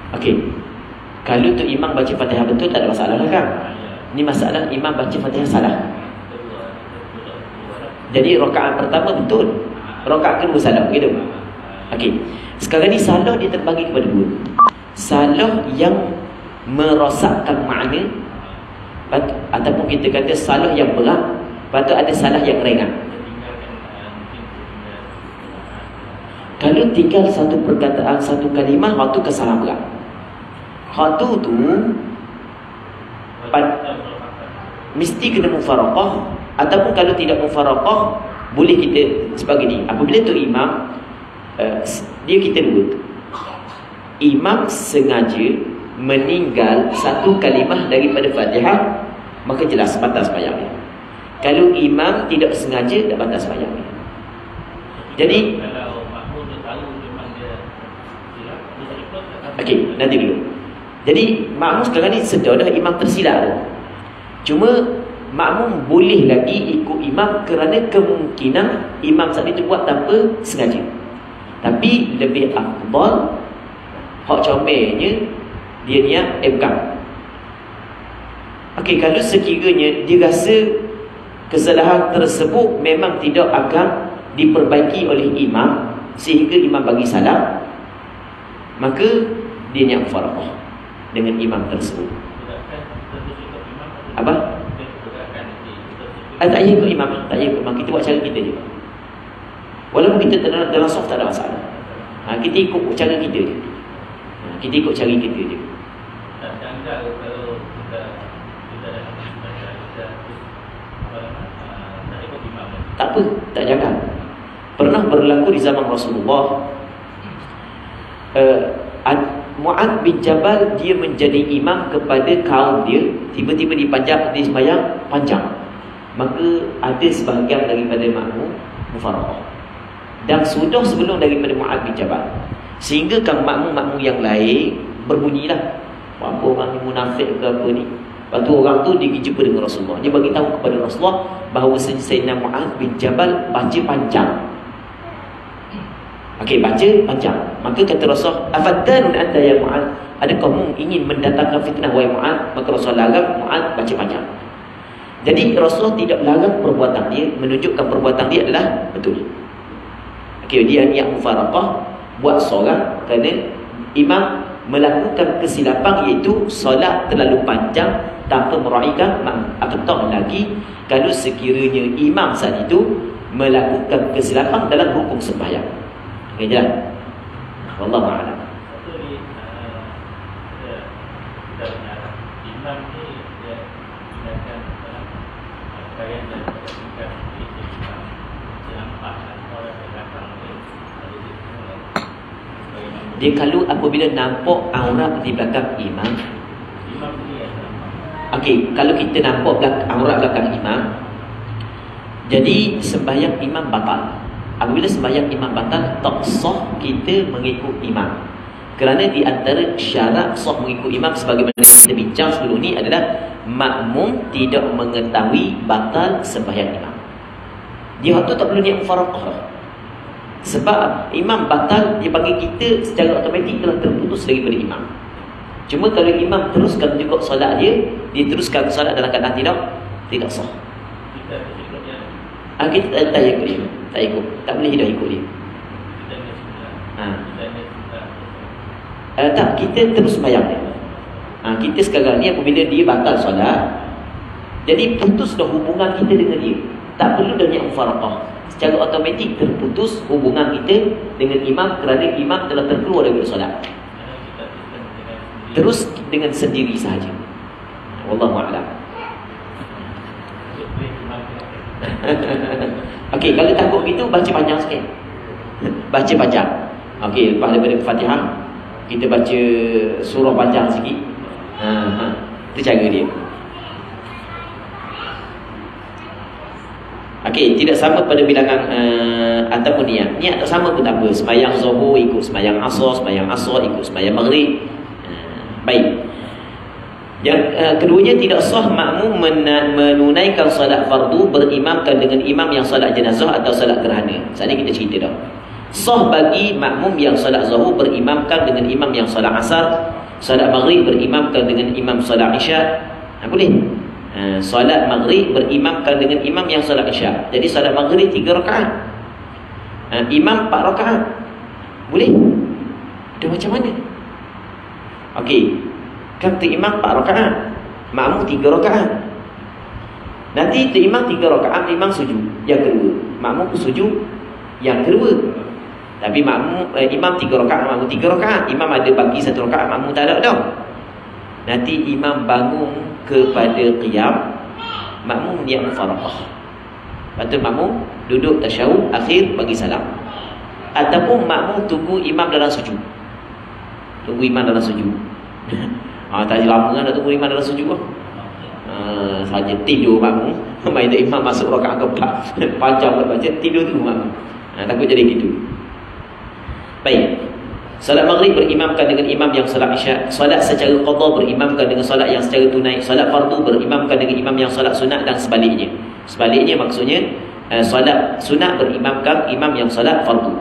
Okey. Kalau tu imam baca Fatihah betul tak ada masalah lah kan? Ni masalah imam baca Fatihah salah. Jadi rakaat pertama betul, rakaat kedua salah, begitu. Okey. Sekarang ni salah dia terbagi kepada 2. Salah yang merosakkan makna, ataupun kita kata salah yang berat, lepas tu ada salah yang ringan. Kalau tinggal satu perkataan, satu kalimah, waktu kesalahan berat. Waktu tu mesti kena mufaraqah, ataupun kalau tidak mufaraqah, boleh kita sebagai ni. Apabila tu imam dia kita 2. Imam sengaja meninggal satu kalimah daripada Fatihah, maka jelas batal sembahyangnya. Kalau imam tidak sengaja, tak batal sembahyangnya. Jadi okey, nanti dulu. Jadi makmum sekarang ni sedar dah imam tersilap. Cuma makmum boleh lagi ikut imam kerana kemungkinan imam saat itu buat tanpa sengaja. Tapi lebih afdal hak comelnya dia niat bukan. Okey, kalau sekiranya dia rasa kesalahan tersebut memang tidak akan diperbaiki oleh imam sehingga imam bagi salam, maka dia niat mufaraqah dengan imam tersebut. Apa? Tak payah ikut imam, tak payah ikut imam. Kita buat cara kita je. Walaupun kita dalam saf tak ada masalah. Kita ikut cara kita je. Kita ikut cara kita je. Tak apa, tak jangan. Pernah berlaku di zaman Rasulullah, Mu'adz bin Jabal dia menjadi imam kepada kaum dia. Tiba-tiba dipanjang, dia sembahyang panjang. Maka ada sebahagian daripada makmum mufaraqah. Dan sudah sebelum daripada Mu'adz bin Jabal, sehingga kan makmum-makmum yang lain berbunyilah, apa orang ni munafik ke apa ni. Lepas tu orang tu dia pergi jumpa dengan Rasulullah. Dia bagi tahu kepada Rasulullah bahawa Sayyidina Mu'adz bin Jabal baca panjang. Okey, baca panjang. Maka kata Rasulullah, "Afattanun anta ya Mu'adz?" Adakah kamu ingin mendatangkan fitnah wahai Mu'adz? Maka Rasulullah larang Mu'adz baca panjang. Jadi Rasulullah tidak larang perbuatan dia, menunjukkan perbuatan dia adalah betul. Okey, dia niat mufaraqah buat seorang kerana imam melakukan kesilapan, iaitu solat terlalu panjang tanpa meraihkan makmum. Apatah lagi kalau sekiranya imam saat itu melakukan kesilapan dalam hukum sembahyang. Okey, jalan. Wallahu a'lam. Imam ni dia tindakan pakaian dan tindakan imam nampak orang yang datang dia kalau apabila nampak aurat di belakang imam. Okey, kalau kita nampak aurat belakang imam, jadi sembahyang imam batal. Apabila sembahyang imam batal, tak sah kita mengikut imam. Kerana di antara syarat sah mengikut imam, sebagaimana kita bincang sebelum ni, adalah makmum tidak mengetahui batal sembahyang imam. Dia tu tak perlu niat mufaraqah. Sebab imam batal, dia bagi kita secara automatik telah terputus daripada imam. Cuma kalau imam teruskan juga solat dia teruskan solat dalam keadaan tidak sah. Kita tak ikut dia. Tak ikut. Tak boleh dah ikut dia. Tak, kita terus sembahyang dia. Kita sekarang ni apabila dia batal solat, jadi putus dah hubungan kita dengan dia. Tak perlu dah niat mufaraqah. Secara automatik terputus hubungan kita dengan imam kerana imam telah terkeluar daripada solat. Terus dengan sendiri sahaja. Wallahu a'lam. Okey, kalau takut gitu baca panjang sikit. Baca panjang. Okey, lepas daripada Fatihah kita baca surah panjang sikit. Itu cara dia. Okey, tidak sama pada bilangan ataupun niat. Niat tak sama pun tak apa. Sembahyang zuhur ikut sembahyang asar ikut sembahyang maghrib. Baik. Yang keduanya, tidak sah makmum menunaikan solat fardu berimamkan dengan imam yang solat jenazah atau solat gerhana. Saat ni kita cerita dah. Sah bagi makmum yang solat zuhur berimamkan dengan imam yang solat asar, solat maghrib berimamkan dengan imam solat isya. Boleh. Solat maghrib berimamkan dengan imam yang solat isya. Jadi solat maghrib 3 rakaat, imam 4 rakaat. Boleh? Dia macam mana? Okey, kan tu imam 4 rakaat, makmum 3 rakaat. Nanti tu imam 3 rakaat, imam sujud yang kedua, makmum sujud yang kedua. Tapi imam 3 rakaat, makmum 3 rakaat. Imam ada bagi 1 rakaat, makmum tak ada dah. Nanti imam bangun kepada qiyam, makmum niat mufaraqah. Lepas tu makmum duduk tasyahud akhir bagi salam. Ataupun makmum tunggu imam dalam sujud. Tunggu imam dalam sujud. Tak lama kan dah tunggu imam dalam sujud lah. Saja tidur makmum. Main imam masuk rakaat keempat, panjang buat baca, tidur tu makmum. Takut jadi gitu. Baik. Salat maghrib berimamkan dengan imam yang salat isya. Salat secara qada berimamkan dengan salat yang secara tunai. Salat fardu berimamkan dengan imam yang salat sunat dan sebaliknya. Sebaliknya maksudnya salat sunat berimamkan imam yang salat fardu.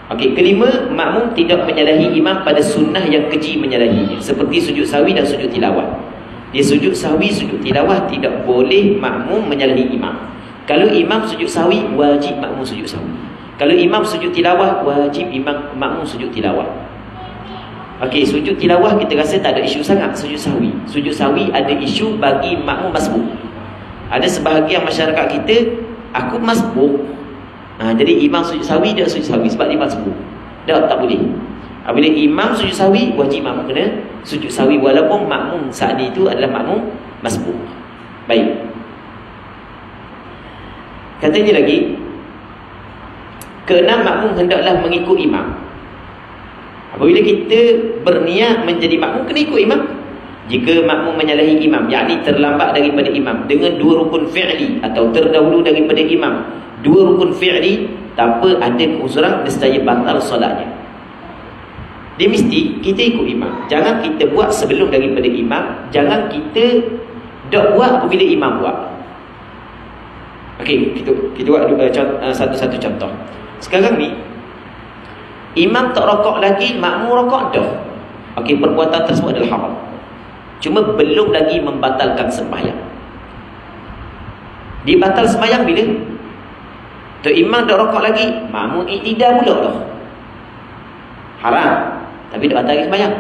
Okey, kelima, makmum tidak menyalahi imam pada sunnah yang keji menyalahinya, seperti sujud sahwi dan sujud tilawah. Dia sujud sahwi, sujud tilawah, tidak boleh makmum menyalahi imam. Kalau imam sujud sahwi, wajib makmum sujud sahwi. Kalau imam sujud tilawah, wajib makmum sujud tilawah. Okey, sujud tilawah kita rasa tak ada isu sangat. Sujud sahwi, sujud sahwi ada isu bagi makmum masbuk. Ada sebahagian masyarakat kita, aku masbuk, jadi imam sujud sahwi, dia sujud sahwi sebab dia masbuk. Tak boleh. Apabila imam sujud sahwi, wajib makmum kena sujud sahwi, walaupun makmum saat itu adalah makmum masbuk. Baik. Katanya lagi, keenam, makmum hendaklah mengikut imam. Apabila kita berniat menjadi makmum, kena ikut imam. Jika makmum menyalahi imam, yakni terlambat daripada imam dengan dua rukun fi'li atau terdahulu daripada imam dua rukun fi'li, tanpa ada keuzuran, nescaya batal solatnya. Dia mesti kita ikut imam. Jangan kita buat sebelum daripada imam, jangan kita dak buat apabila imam buat. Okey, kita buat satu-satu contoh. Sekarang ni imam tak rokok lagi, makmum rokok dah. Okey, perbuatan tersebut adalah haram. Cuma belum lagi membatalkan sembahyang. Dia batal sembahyang bila? Tu imam dah rokok lagi, makmum iktidal pula dah. Haram. Tapi dah batal sembahyang.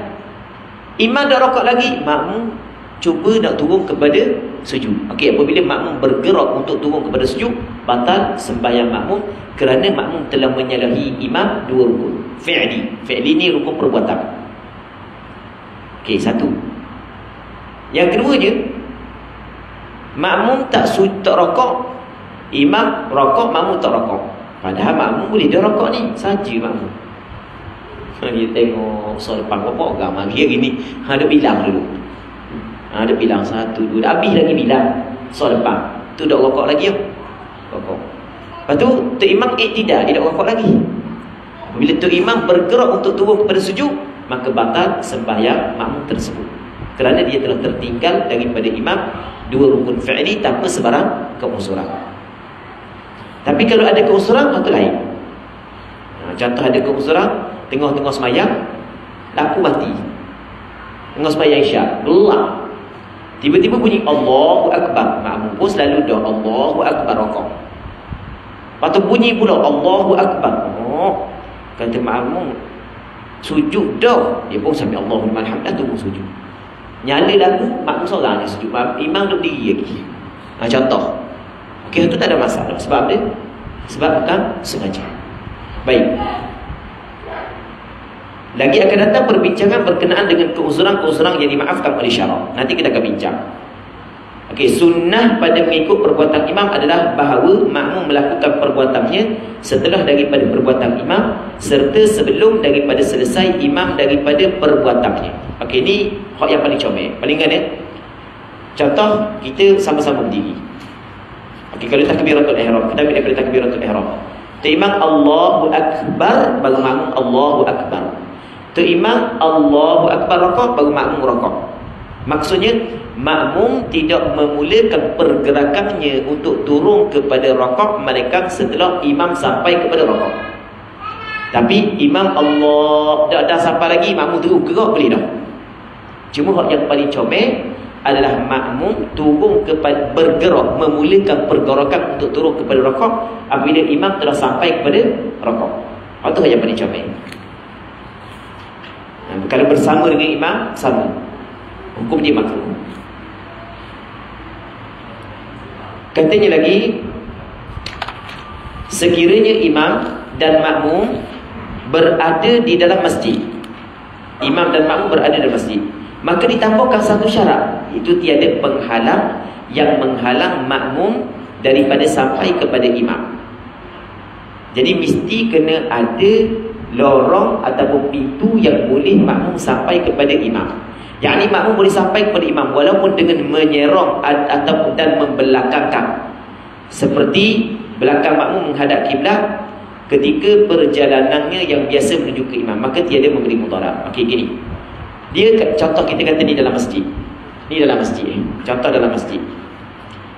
Imam dah rokok lagi, makmum cuba nak turun kepada sujud. Okey, apabila makmum bergerak untuk turun kepada sujud, batal sembahyang makmum kerana makmum telah menyalahi imam dua rukun fi'li. Fi'li ni rukun perbuatan. Okey, satu. Yang keduanya, makmum tak rokok, imam rokok, makmum tak rokok. Padahal makmum boleh dia rokok ni, saja makmum. Dia tengok soal depan berapa orang mari hari ni, ada bilang dulu. Ada bilang satu, dua, dah habis lagi bilang soal depan. Tu dah rokok lagi ya. Rokok. Lepas tu tu imam iktidal, dia dah rokok lagi. Bila tu imam bergerak untuk turun kepada sujud, maka batal sembahyang makmum tersebut. Kerana dia telah tertinggal daripada imam dua rukun fi'li tanpa sebarang keuzuran. Tapi kalau ada keuzuran, itu lain. Contoh ada keuzuran, tengah-tengah sembahyang, lampu mati. Tengah sembahyang isyak, gelap. Tiba-tiba bunyi Allahu Akbar. Makmum pun selalu doa Allahu Akbar rokok. Lepas tu bunyi pula Allahu Akbar. Kata makmum, sujud dah. Dia pun sambil Allahu liman hamidah, tunggu sujud. Nyala lagu, makmum seorang je sujud, imam duduk diri lagi. Contoh. Okey, itu tak ada masalah. Sebab dia, sebab bukan sengaja. Baik. Lagi akan datang perbincangan berkenaan dengan keuzuran-keuzuran yang dimaafkan oleh syarak. Nanti kita akan bincang. Okey, sunnah pada mengikut perbuatan imam adalah bahawa makmum melakukan perbuatannya setelah daripada perbuatan imam serta sebelum daripada selesai imam daripada perbuatannya. Okey, ni hak yang paling comel, paling kan ya. Contoh, kita sama-sama berdiri. Okey, kalau takbiratul ihram, kita ambil daripada takbiratul ihram. Tu imam Allahu Akbar, baru makmum Allahu Akbar. Tu imam Allahu Akbar rakaat, baru makmum rakaat. Maksudnya makmum tidak memulakan pergerakannya untuk turun kepada rakaat melainkan setelah imam sampai kepada rakaat. Tapi imam Allah dah sampai lagi, makmum terus gerak boleh dah. Cuma hak yang paling comel adalah makmum turun kepada, bergerak, memulakan pergerakan untuk turun kepada rakaat apabila imam telah sampai kepada rakaat. Itu hak yang paling comel. Kalau bersama dengan imam, sama. Hukum dia makruh. Katanya lagi, sekiranya imam dan makmum berada di dalam masjid, imam dan makmum berada dalam masjid, maka ditambahkan satu syarat, itu tiada penghalang yang menghalang makmum daripada sampai kepada imam. Jadi mesti kena ada lorong ataupun pintu yang boleh makmum sampai kepada imam. Yang ni makmum boleh sampai kepada imam walaupun dengan menyerong ataupun dan membelakangkan. Seperti belakang makmum menghadap kiblat ketika perjalanannya yang biasa menuju ke imam, maka tiada memberi mudarat. Okey, gini. Dia contoh kita kata ni dalam masjid. Ni dalam masjid. Contoh dalam masjid.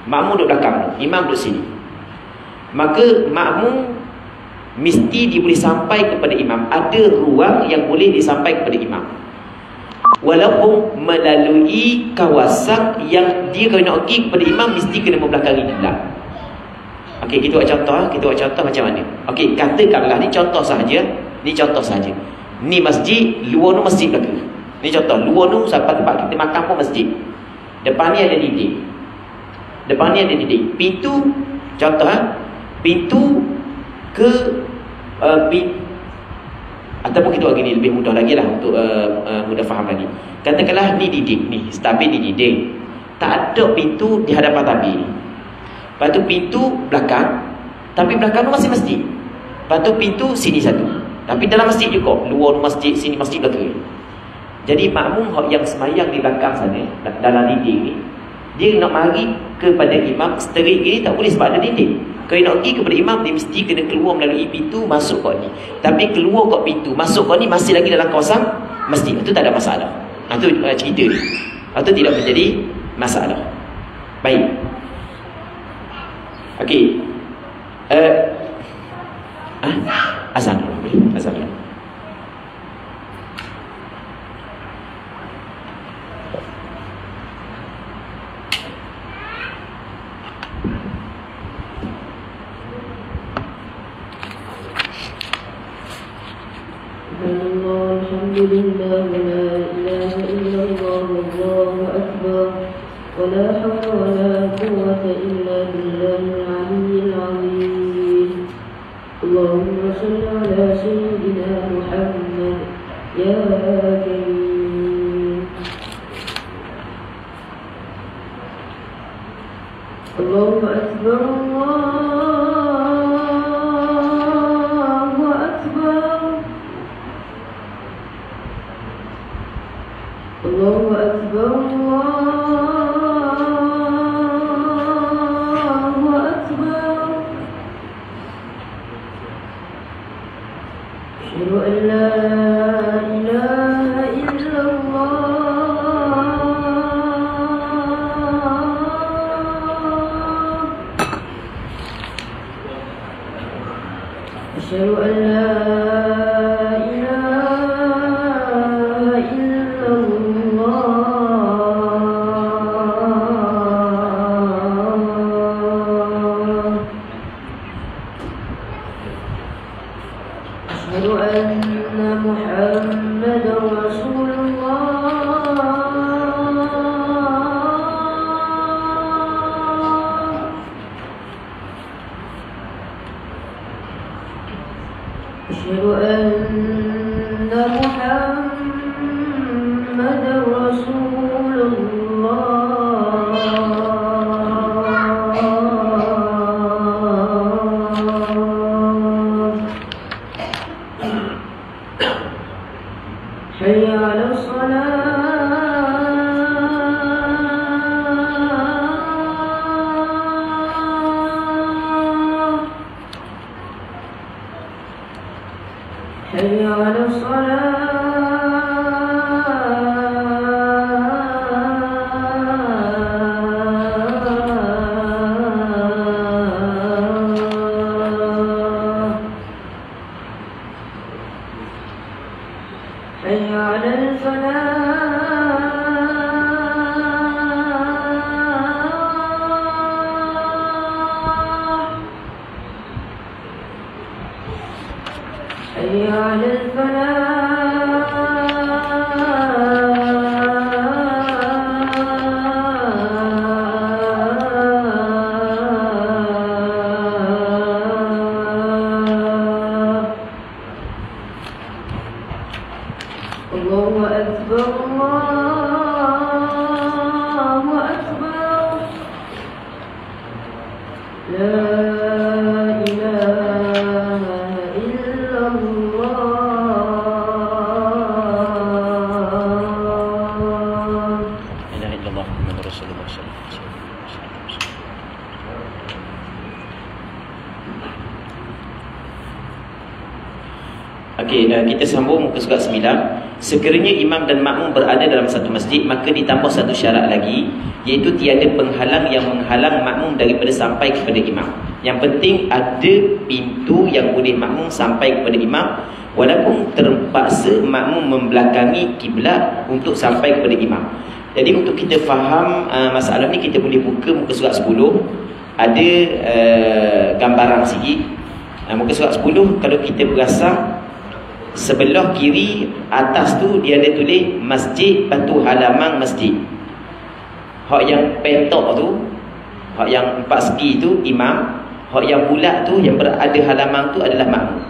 Makmum duduk belakang, imam duduk sini. Maka makmum mesti dia boleh sampai kepada imam. Ada ruang yang boleh disampai kepada imam, walaupun melalui kawasan yang dia kalau nak pergi kepada imam mesti kena membelakangi kiblat. Okey, kita buat contoh. Kita buat contoh macam mana. Okey, katakanlah ni contoh sahaja. Ni contoh sahaja. Ni masjid, luar tu masjid belaka. Ni contoh, luar tu sampai tempat kita makan pun masjid. Depan ni ada dinding. Depan ni ada dinding. Pintu, contoh pintu ke ataupun kita buat gini lebih mudah lagi lah untuk mudah faham lagi. Katakanlah ni dinding ni, tabir ni dinding. Tak ada pintu di hadapan tabir ni. Lepas tu pintu belakang, tapi belakang tu masih masjid. Lepas tu pintu sini satu, tapi dalam masjid juga. Luar masjid, sini masjid belakang. Jadi makmum yang semayang di belakang sana, dalam dinding ni, dia nak mari kepada imam sterik ni tak boleh sebab ada dinding. Kalau nak pergi kepada imam, dia mesti kena keluar melalui pintu, masuk kat ni. Tapi keluar kat pintu, masuk kat ni masih lagi dalam kawasan masjid. Itu tak ada masalah. Itu cerita ni. Itu tidak menjadi masalah. Baik. Okey. Azan dulu. Azan dulu.
Alhamdulillah, la ilaha illallah, Allahu akbar, wa la hawla wa la quwwata illa billahil aliyyil azim. Allahumma shalli ala sayyidina Muhammad ya karim. Allahu akbar, Allahu akbar. Allahu akbar, Allahu akbar. Asyhadu an la ilaha illallah. Asyhadu an la Asyhadu anna Muhammadar Rasulullah. Hayya 'alas salah. Hayya 'alas salah. Hayya 'alal falah. Hayya 'alal falah. Allahu akbar, Allahu akbar. La ilaha illallah.
La ilaha illallah Muhammadur Rasulullah sallallahu alaihi wasallam. Okey, kita sambung muka surat 9. Sekiranya imam dan makmum berada dalam satu masjid, maka ditambah satu syarat lagi, iaitu tiada penghalang yang menghalang makmum daripada sampai kepada imam. Yang penting ada pintu yang boleh makmum sampai kepada imam, walaupun terpaksa makmum membelakangi kiblat untuk sampai kepada imam. Jadi untuk kita faham masalah ni, kita boleh buka muka surat 10. Ada gambaran sikit. Muka surat 10, kalau kita berasam, sebelah kiri atas tu dia ada tulis masjid, batu halaman masjid. Hak yang petok tu, hak yang 4 segi tu imam, hak yang bulat tu yang berada halaman tu adalah makmum.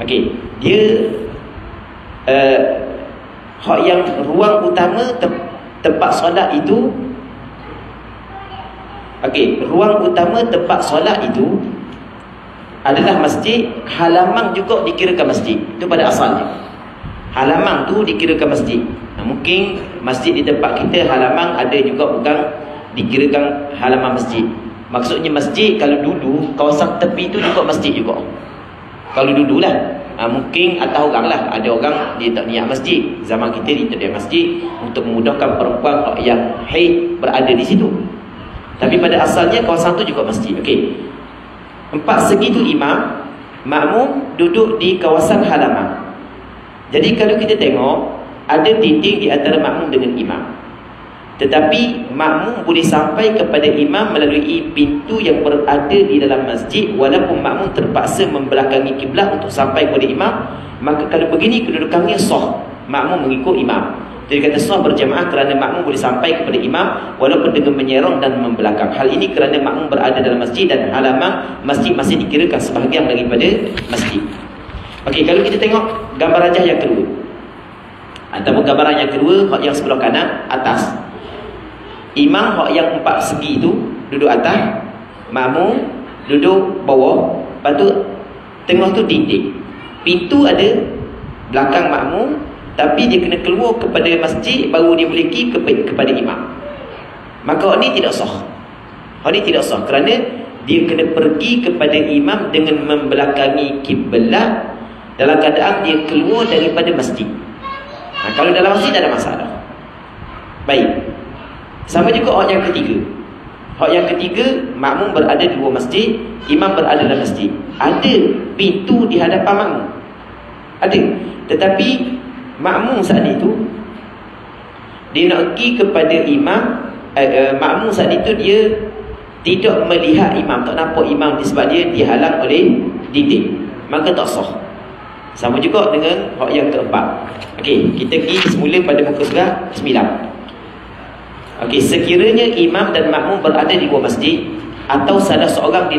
Okey, dia hak yang ruang utama tempat solat itu. Okey, ruang utama tempat solat itu adalah masjid, halaman juga dikirakan masjid. Itu pada asalnya. Halaman tu dikirakan masjid. Mungkin masjid di tempat kita halaman ada juga bukan dikirakan halaman masjid. Maksudnya masjid kalau dulu kawasan tepi tu juga masjid juga. Kalau dululah. Mungkin atas orang lah. Ada orang dia tak niat masjid. Zaman kita dia tak niat masjid untuk memudahkan perempuan yang haid berada di situ. Tapi pada asalnya kawasan tu juga masjid. Okey. 4 segi tu imam, makmum duduk di kawasan halaman. Jadi kalau kita tengok, ada dinding di antara makmum dengan imam. Tetapi makmum boleh sampai kepada imam melalui pintu yang berada di dalam masjid, walaupun makmum terpaksa membelakangi kiblat untuk sampai kepada imam. Maka kalau begini kedudukannya sah, makmum mengikut imam. Jadi kata sah berjamaah kerana makmum boleh sampai kepada imam walaupun dengan menyerong dan membelakang. Hal ini kerana makmum berada dalam masjid dan halaman masjid masih dikirakan sebahagian daripada masjid. Okey, kalau kita tengok gambar rajah yang kedua, ataupun gambaran yang kedua, hak yang sebelah kanan atas, imam hak yang 4 segi tu duduk atas, makmum duduk bawah, lepas tu tengah tu dinding. Pintu ada belakang makmum, tapi dia kena keluar kepada masjid baru dia boleh pergi kepada imam. Maka hak ni tidak sah. Hak ni tidak sah kerana dia kena pergi kepada imam dengan membelakangi kiblat dalam keadaan dia keluar daripada masjid. Kalau dalam masjid tak ada masalah. Baik. Sama juga hak yang ketiga. Hak yang ketiga, makmum berada di luar masjid, imam berada dalam masjid. Ada pintu di hadapan makmum. Ada. Tetapi makmum saat itu dia nak pergi kepada imam, makmum saat itu dia tidak melihat imam, tak nampak imam sebab dia dihalang oleh dinding. Maka tak sah. Sama juga dengan hak yang keempat. Okey, kita pergi semula pada muka surat 9. Okey, sekiranya imam dan makmum berada di luar masjid atau salah seorang di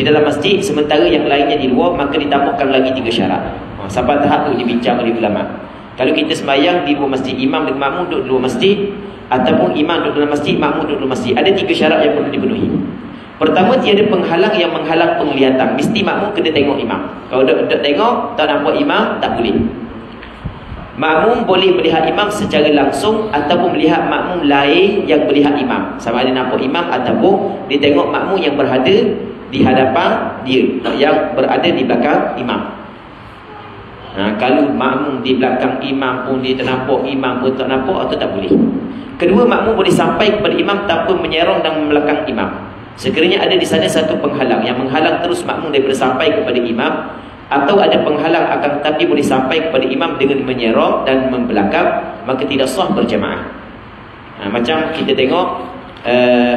dalam masjid sementara yang lainnya di luar, maka ditambahkan lagi 3 syarat. Sampai tahap tu dibincang oleh ulama. Kalau kita sembahyang di luar masjid, imam dan makmum duduk di luar masjid, ataupun imam duduk dalam masjid, makmum duduk dalam masjid, ada 3 syarat yang perlu dipenuhi. Pertama, tiada penghalang yang menghalang penglihatan. Mesti makmum kena tengok imam. Kalau tak tengok, tak nampak imam, tak boleh. Makmum boleh melihat imam secara langsung ataupun melihat makmum lain yang melihat imam. Sama ada nampak imam ataupun dia tengok makmum yang berada di hadapan dia, yang berada di belakang imam. Kalau makmum di belakang imam pun dia tak nampak, imam pun tak nampak, atau tak boleh. Kedua, makmum boleh sampai kepada imam tanpa menyerong dan membelakang imam. Sekiranya ada di sana satu penghalang yang menghalang terus makmum daripada sampai kepada imam, atau ada penghalang akan tetapi boleh sampai kepada imam dengan menyerong dan membelakang, maka tidak sah berjamaah. Macam kita tengok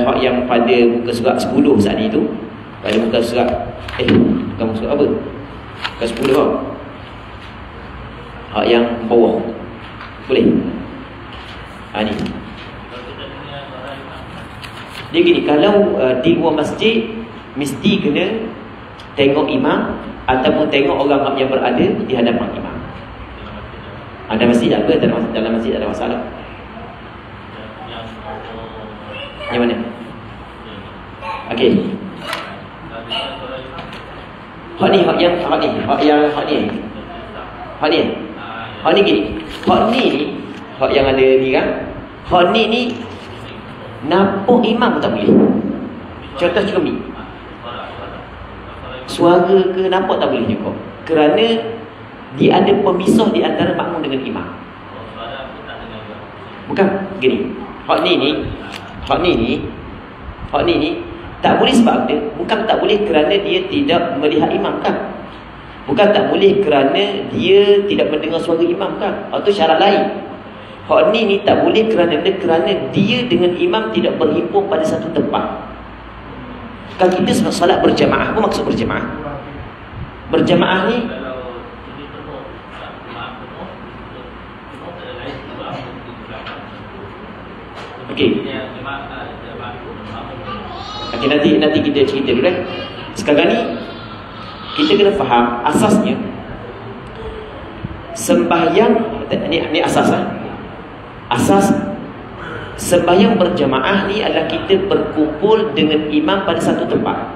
hak yang pada muka surat 10 saat itu, pada muka surat bukan muka surat apa, muka 10 hak yang bawah. Boleh? Ni dia gini, kalau di luar masjid mesti kena tengok imam ataupun tengok orang yang berada di hadapan imam. Ada masjid tak apa, dalam masjid tak ada masalah. Yang mana? Okey. Hak ni gini. Hak ni hak yang ada ni kan. Hak ni nampak imam tak boleh. Contoh cermin. Suara ke nampak tak boleh juga. Kerana dia ada pemisah di antara makmum dengan imam. Bukan gini. Hak ni Tak boleh sebab dia, bukan tak boleh kerana dia tidak melihat imam kan? Bukan tak boleh kerana dia tidak mendengar suara imam kan? Itu syarat lain. Hak ni tak boleh kerana dia dengan imam tidak berhimpun pada satu tempat. Kan kita solat berjamaah. Apa maksud berjamaah? Berjamaah ni okey. Okey, nanti kita cerita dulu kan. Sekarang ni kita kena faham asasnya sembahyang ni asas lah. Asas sembahyang berjamaah ni adalah kita berkumpul dengan imam pada satu tempat.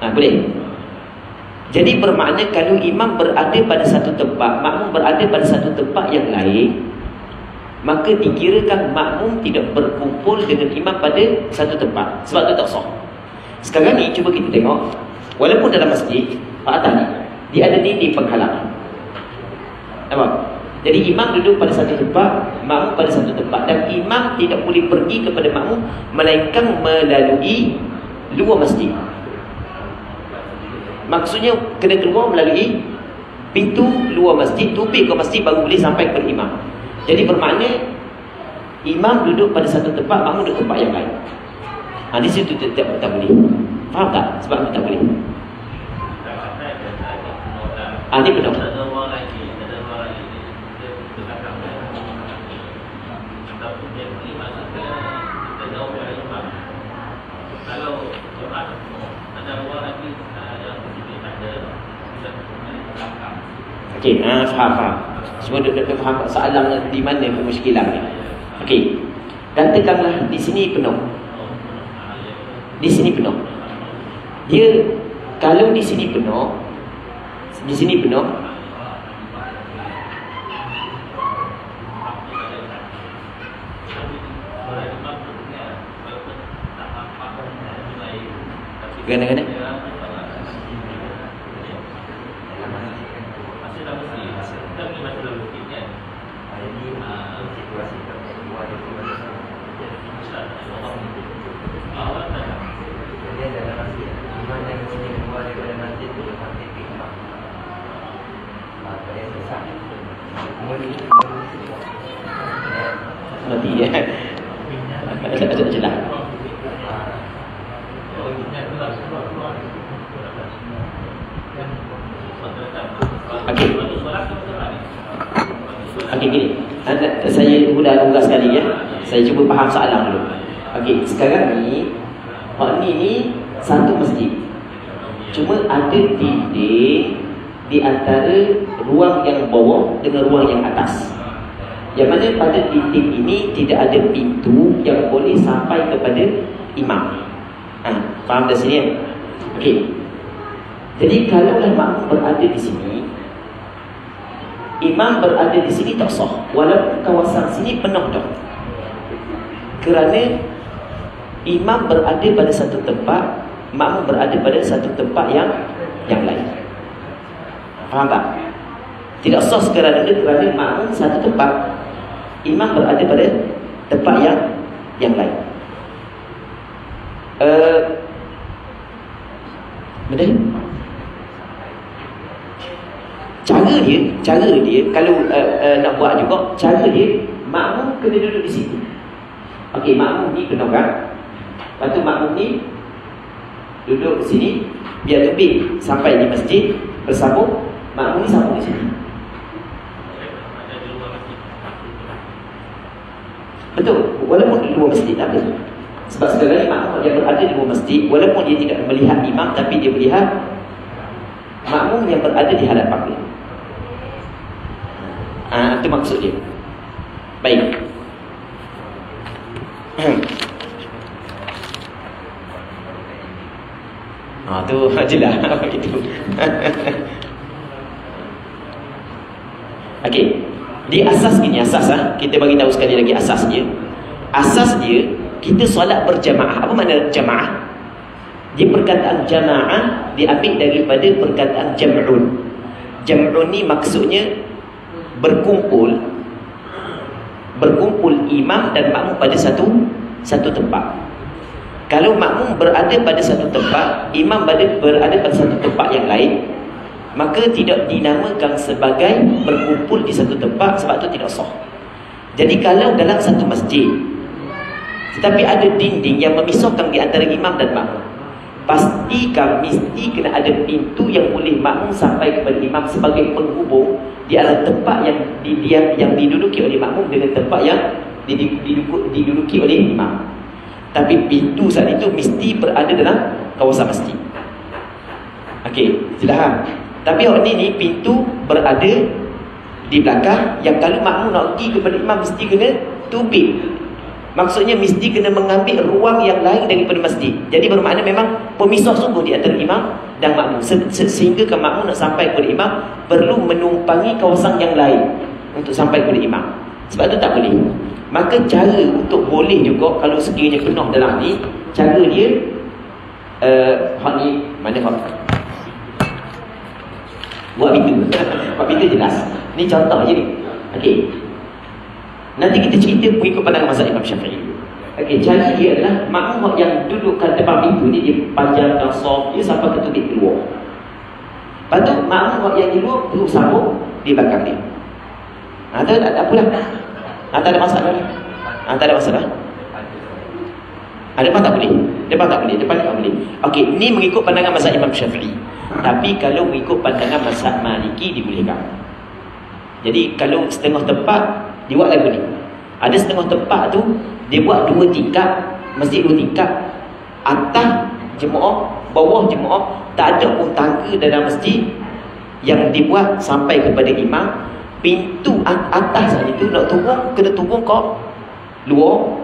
Boleh. Jadi bermakna kalau imam berada pada satu tempat, makmum berada pada satu tempat yang lain, maka dikirakan makmum tidak berkumpul dengan imam pada satu tempat. Sebab tu tak sah. Sekarang ni cuba kita tengok, walaupun dalam masjid, Pak atas ni dia ada dinding penghalang. Nampak? Jadi imam duduk pada satu tempat, makmum pada satu tempat, dan imam tidak boleh pergi kepada makmum melainkan melalui luar masjid. Maksudnya kena keluar melalui pintu luar masjid, tubik ke masjid baru boleh sampai kepada imam. Jadi bermakna imam duduk pada satu tempat, makmum duduk tempat yang lain. Di situ tak boleh. Faham tak? Sebab tak boleh. Ni benar. Okey, faham. Semua dah faham soalan di mana kemusykilan ni. Okey. Katakanlah di sini penuh. Di sini penuh. Dia kalau di sini penuh, Gana-gana mati ya. Jelas. Okey gini. Saya ulang sekali ya. Saya cuba faham soalan dulu. Okey, sekarang ni hak ni satu masjid. Cuma ada dinding di antara ruang yang bawah dengan ruang yang atas. Yang mana pada dinding ini tidak ada pintu yang boleh sampai kepada imam. Faham dari sini ya? Okey. Jadi kalaulah makmum berada di sini, imam berada di sini tak sah. Walaupun kawasan sini penuh dah. Kerana imam berada pada satu tempat, makmum berada pada satu tempat yang lain. Faham tak? Tidak sah kerana makmum satu tempat, imam berada pada tempat yang lain. Betul? Cara dia kalau nak buat juga, cara dia makmum kena duduk di situ. Okey, makmum ni kena kan? Lepas tu makmum ni duduk di sini, biar lebih sampai di masjid bersambung, makmum ni sambung di sini. Betul, walaupun di luar masjid tak boleh. Sebab sekarang ni makmum yang berada di luar masjid, walaupun dia tidak melihat imam, tapi dia melihat makmum yang berada di hadapan dia. Itu maksud dia. Baik. Tu jelas begitu. Okey. Di asas ini, kita bagi tahu sekali lagi asas dia. Asas dia, kita solat berjamaah. Apa makna jamaah? Dia perkataan jamaah diambil daripada perkataan jam'un. Jam'un ni maksudnya berkumpul imam dan makmum pada satu tempat. Kalau makmum berada pada satu tempat, imam berada pada satu tempat yang lain, maka tidak dinamakan sebagai berkumpul di satu tempat, sebab itu tidak sah. Jadi kalau dalam satu masjid, tetapi ada dinding yang memisahkan di antara imam dan makmum, mesti kena ada pintu yang boleh makmum sampai kepada imam sebagai penghubung di antara tempat yang diduduki oleh makmum dengan tempat yang diduduki oleh imam. Tapi pintu saat itu mesti berada dalam kawasan masjid. Okey, sudah faham? Tapi orang ni pintu berada di belakang, yang kalau makmum nak pergi kepada imam mesti kena tubik. Maksudnya mesti kena mengambil ruang yang lain daripada masjid. Jadi bermakna memang pemisah sungguh di antara imam dan makmum, sehingga ke makmum nak sampai kepada imam perlu menumpangi kawasan yang lain untuk sampai kepada imam. Sebab itu tak boleh. Maka cara untuk boleh juga, kalau sekiranya penuh dalam ni, cara dia hak ni mana hak? Buat pintu. Buat pintu jelas. Ni contoh je ni. Okey. Nanti kita cerita mengikut pandangan mazhab Imam Syafi'i. Okey, cara dia adalah makmum yang duduk kat depan pintu ni, dia panjangkan saf dia sampai ke tubik keluar. Lepas tu makmum yang di luar duduk sambung di belakang dia. Tak apalah. Tak ada masalah. Tak ada masalah. Depan tak boleh. Depan tak boleh. Okey, ni mengikut pandangan mazhab Imam Syafi'i. Tapi kalau mengikut pandangan mazhab Maliki dibolehkan. Jadi kalau setengah tempat dia buat lagu ni. Ada setengah tempat tu dia buat 2 tingkat, masjid 2 tingkat. Atas jemaah, bawah jemaah, tak ada pun tangga dalam masjid yang dibuat sampai kepada imam. Pintu atas saja tu nak turun, kena turun ke luar.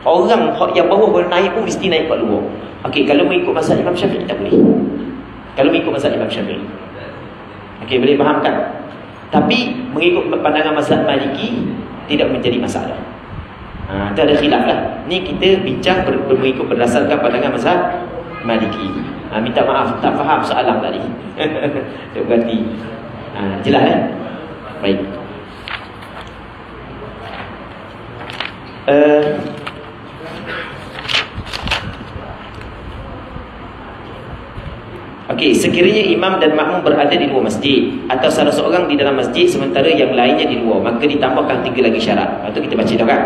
Orang yang bawah boleh naik pun mesti naik kat luar. Okey, kalau mengikut mazhab Imam Syafi'i tak boleh. Kalau mengikut mazhab Imam Syafi'i. Okey, boleh faham kan? Tapi mengikut pandangan mazhab Maliki tidak menjadi masalah. Itu ada khilaf lah. Ni kita bincang mengikut berdasarkan pandangan mazhab Maliki. Minta maaf tak faham soalan tadi. Tak berarti. Jelas kan? Baik. Okey, sekiranya imam dan makmum berada di luar masjid atau salah seorang di dalam masjid sementara yang lainnya di luar, maka ditambahkan 3 lagi syarat. Itu kita baca dah kan?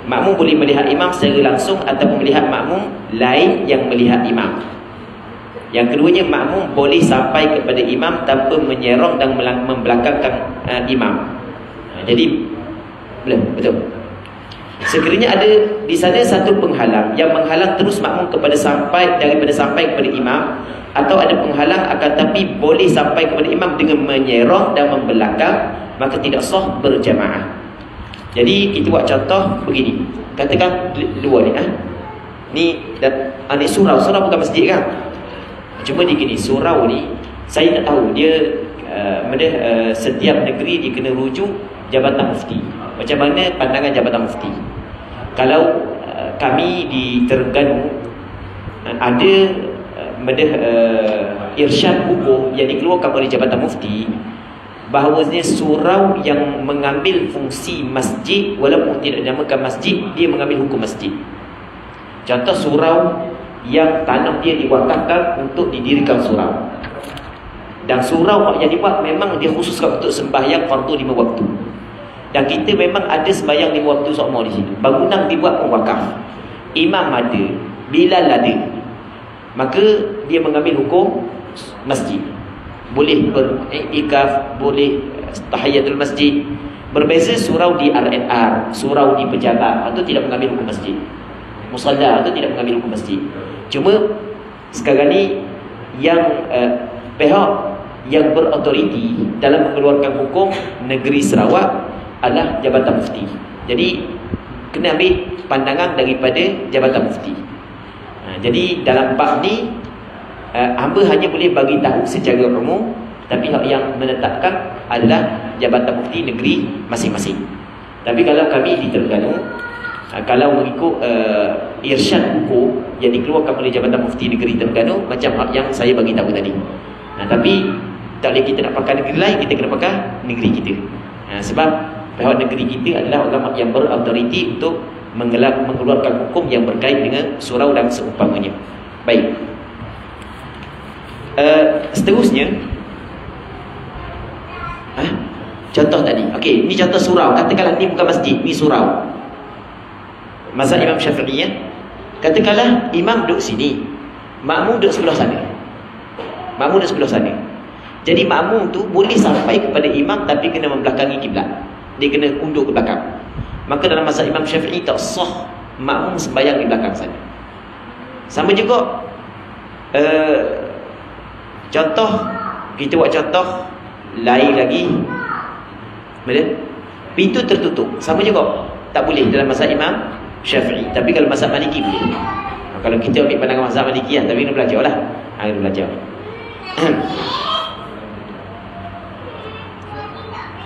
Makmum boleh melihat imam secara langsung ataupun melihat makmum lain yang melihat imam. Yang keduanya, makmum boleh sampai kepada imam tanpa menyerong dan membelakangkan imam. Jadi betul. Sekiranya ada di sana satu penghalang yang menghalang terus makmum daripada sampai kepada imam, atau ada penghalang akan tapi boleh sampai kepada imam dengan menyerong dan membelakang, maka tidak sah berjamaah. Jadi kita buat contoh begini. Katakan dua ni ni surau bukan masjid kan? Cuma dia gini, surau ni saya tak tahu dia setiap negeri dia kena rujuk Jabatan Mufti. Macam mana pandangan Jabatan Mufti? Kalau kami di Terengganu ada irsyad hukum yang dikeluarkan oleh Jabatan Mufti, bahawasanya surau yang mengambil fungsi masjid walaupun tidak dinamakan masjid, dia mengambil hukum masjid. Contoh surau yang tanah dia diwakafkan untuk didirikan surau, dan surau yang dibuat memang dia khususkan untuk sembahyang fardu 5 waktu. Dan kita memang ada sembahyang 5 waktu semua di situ. Bangunan dibuat pun wakaf. Imam ada, Bilal ada. Maka dia mengambil hukum masjid. Boleh beriktikaf, boleh tahiyatul masjid. Berbeza surau di RNR, surau di pejabat, itu tidak mengambil hukum masjid. Musalla itu tidak mengambil hukum masjid. Cuma sekarang ni yang pihak yang berautoriti dalam mengeluarkan hukum negeri Sarawak adalah Jabatan Mufti. Jadi kena ambil pandangan daripada Jabatan Mufti. Jadi dalam bab ni hamba hanya boleh bagi tahu secara umum, tapi yang menetapkan adalah Jabatan Mufti negeri masing-masing. Tapi kalau kami di Terengganu, kalau mengikut irsyad hukum yang dikeluarkan oleh Jabatan Mufti negeri Terengganu, macam yang saya bagi tahu tadi. Tapi tak boleh kita nak pakai negeri lain, kita kena pakai negeri kita. Sebab pihak negeri kita adalah ulama yang berautoriti untuk mengeluarkan hukum yang berkait dengan surau dan seumpamanya. Baik. Seterusnya, contoh tadi. Okey, ini contoh surau. Katakanlah ni bukan masjid, ni surau. Mazhab Imam Syafi'i ya. Katakanlah imam duduk sini, makmum duduk sebelah sana. Makmum duduk sebelah sana. Jadi makmum tu boleh sampai kepada imam tapi kena membelakangi kiblat. Dia kena undur ke belakang. Maka dalam mazhab Imam Syafi'i tak sah makmum sembahyang di belakang sana. Sama juga contoh, kita buat contoh lain lagi. Betul? Pintu tertutup. Sama juga. Tak boleh dalam mazhab Imam Syafi'i. Tapi kalau mazhab Maliki boleh. Kalau kita ambil pandangan mazhab Maliki lah, tapi kena belajar lah. Kena belajar.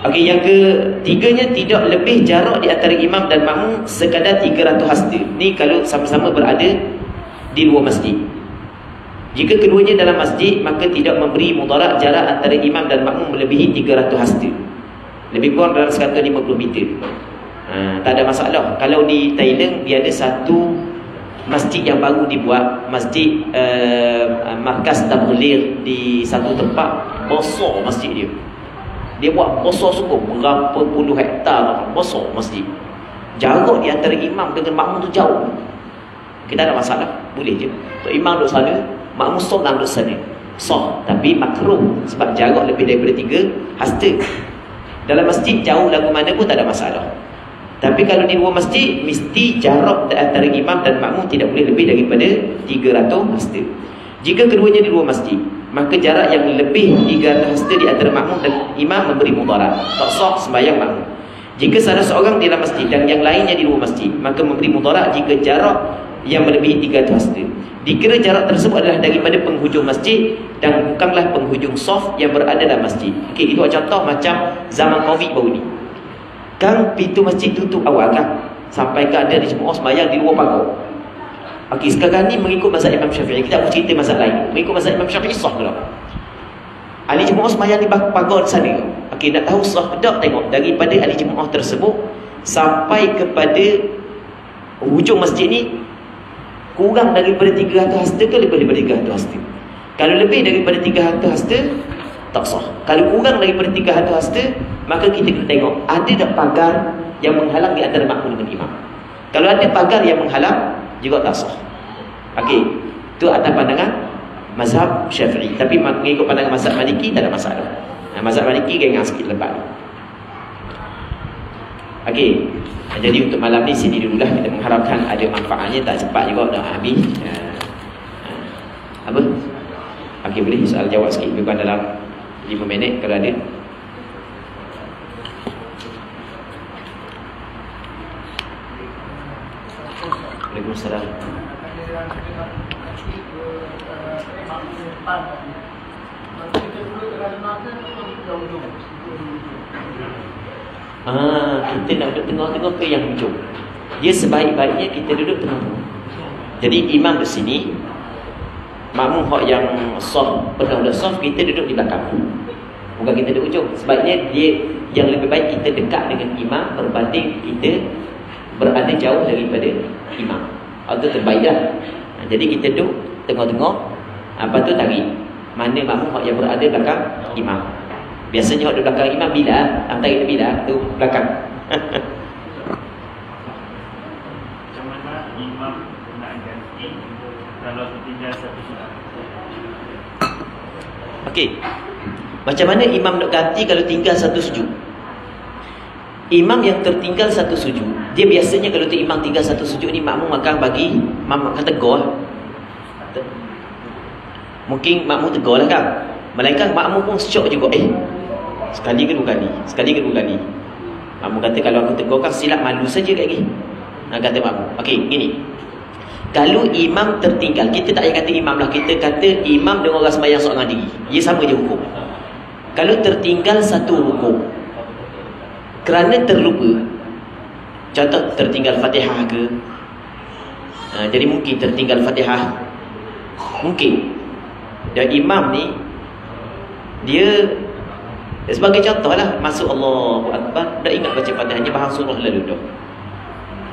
Okey, yang ketiganya, tidak lebih jarak di antara imam dan makmum sekadar 300 hasta. Ni kalau sama-sama berada di luar masjid. Jika keduanya dalam masjid, maka tidak memberi mudarat jarak antara imam dan makmum melebihi 300 hasta. Lebih kurang dalam 150 meter. Tak ada masalah. Kalau di Thailand, dia ada satu masjid yang baru dibuat, masjid markas tabligh di satu tempat. Besar masjid dia. Dia buat besar sungguh, berapa puluh hektar, besar masjid. Jarak di antara imam dengan makmum tu jauh. Kita ada masalah, boleh je. Imam duduk sana, makmum solat duduk sana. Sah, tapi makruh sebab jarak lebih daripada 3 hasta. Dalam masjid jauh lagu mana pun tak ada masalah. Tapi kalau di luar masjid, mesti jarak antara imam dan makmum tidak boleh lebih daripada 300 hasta. Jika keduanya di luar masjid, maka jarak yang lebih 300 hasta di antara makmum dan imam memberi mudarat. Tak sah sembahyang makmum. Jika salah seorang di dalam masjid dan yang lainnya di luar masjid, maka memberi mudarat jika jarak yang melebihi 300 hasta. Dikira jarak tersebut adalah daripada penghujung masjid dan bukanlah penghujung saf yang berada dalam masjid. Okey, itu contoh macam zaman Covid baru ni. Kan pintu masjid tutup awal kan, sampai ke ada jemaah sembahyang di luar pagar. Okey, sekarang ni mengikut mazhab Imam Syafi'i. Kita akan cerita mazhab lain. Mengikut mazhab Imam Syafi'i sah ke tak? Ahli jemaah sembahyang di pagar sana. Okey, nak tahu sah ke tak, tengok daripada ahli jemaah tersebut sampai kepada hujung masjid ni kurang daripada 300 hasta ke lebih daripada 300 hasta? Kalau lebih daripada 300 hasta, tak sah. Kalau kurang daripada 300 hasta, maka kita kena tengok ada tak pagar yang menghalang di antara makmum dengan imam. Kalau ada pagar yang menghalang, juga tak sah. Okey, itu atas pandangan mazhab Syafi'i. Tapi mengikut pandangan mazhab Maliki tak ada masalah. Mazhab Maliki gengang sikit lebat. Okey, jadi untuk malam ni sini dululah. Kita mengharapkan ada manfaatnya. Tak cepat juga dah habis. Apa? Okey, boleh soal jawab sikit. Bukan dalam 5 minit kalau ada. Waalaikumsalam. Kita nak duduk tengah-tengah ke yang hujung? Dia sebaik-baiknya kita duduk tengah-tengah. Jadi imam di sini, makmum hak yang saf, penuh saf, kita duduk di belakang. Bukan kita duduk hujung. Sebaiknya dia yang lebih baik kita dekat dengan imam berbanding kita berada jauh daripada imam. Itu terbaiklah. Jadi kita duduk tengah-tengah. Apa tu tarik? Mana makmum hak yang berada belakang imam. Biasanya hak di belakang imam bila? Tarik bila? Tu belakang.
Macam mana imam nak ganti kalau tinggal satu sujud?
Okey. Macam mana imam nak ganti kalau tinggal satu sujud? Imam yang tertinggal satu sujud, dia biasanya kalau tu imam tinggal satu sujud ni, makmum akan bagi, makmum akan tegur. Mungkin makmum tegur lah kan. Melainkan makmum pun syok juga. Sekali ke 2 kali, sekali ke 2 kali. Makmum kata kalau aku tegur kan silap malu saja kat ni. Kata makmum. Okey, gini. Kalau imam tertinggal, kita tak payah kata imam lah, kita kata imam dengan orang sembahyang seorang diri. Ia sama je hukum. Kalau tertinggal satu hukum kerana terlupa, contoh tertinggal Fatihah ke, jadi mungkin tertinggal Fatihah, mungkin. Dan imam ni dia sebagai contoh lah, masuk Allahu Akbar, dah ingat baca Fatihah, hanya faham surah lalu dah.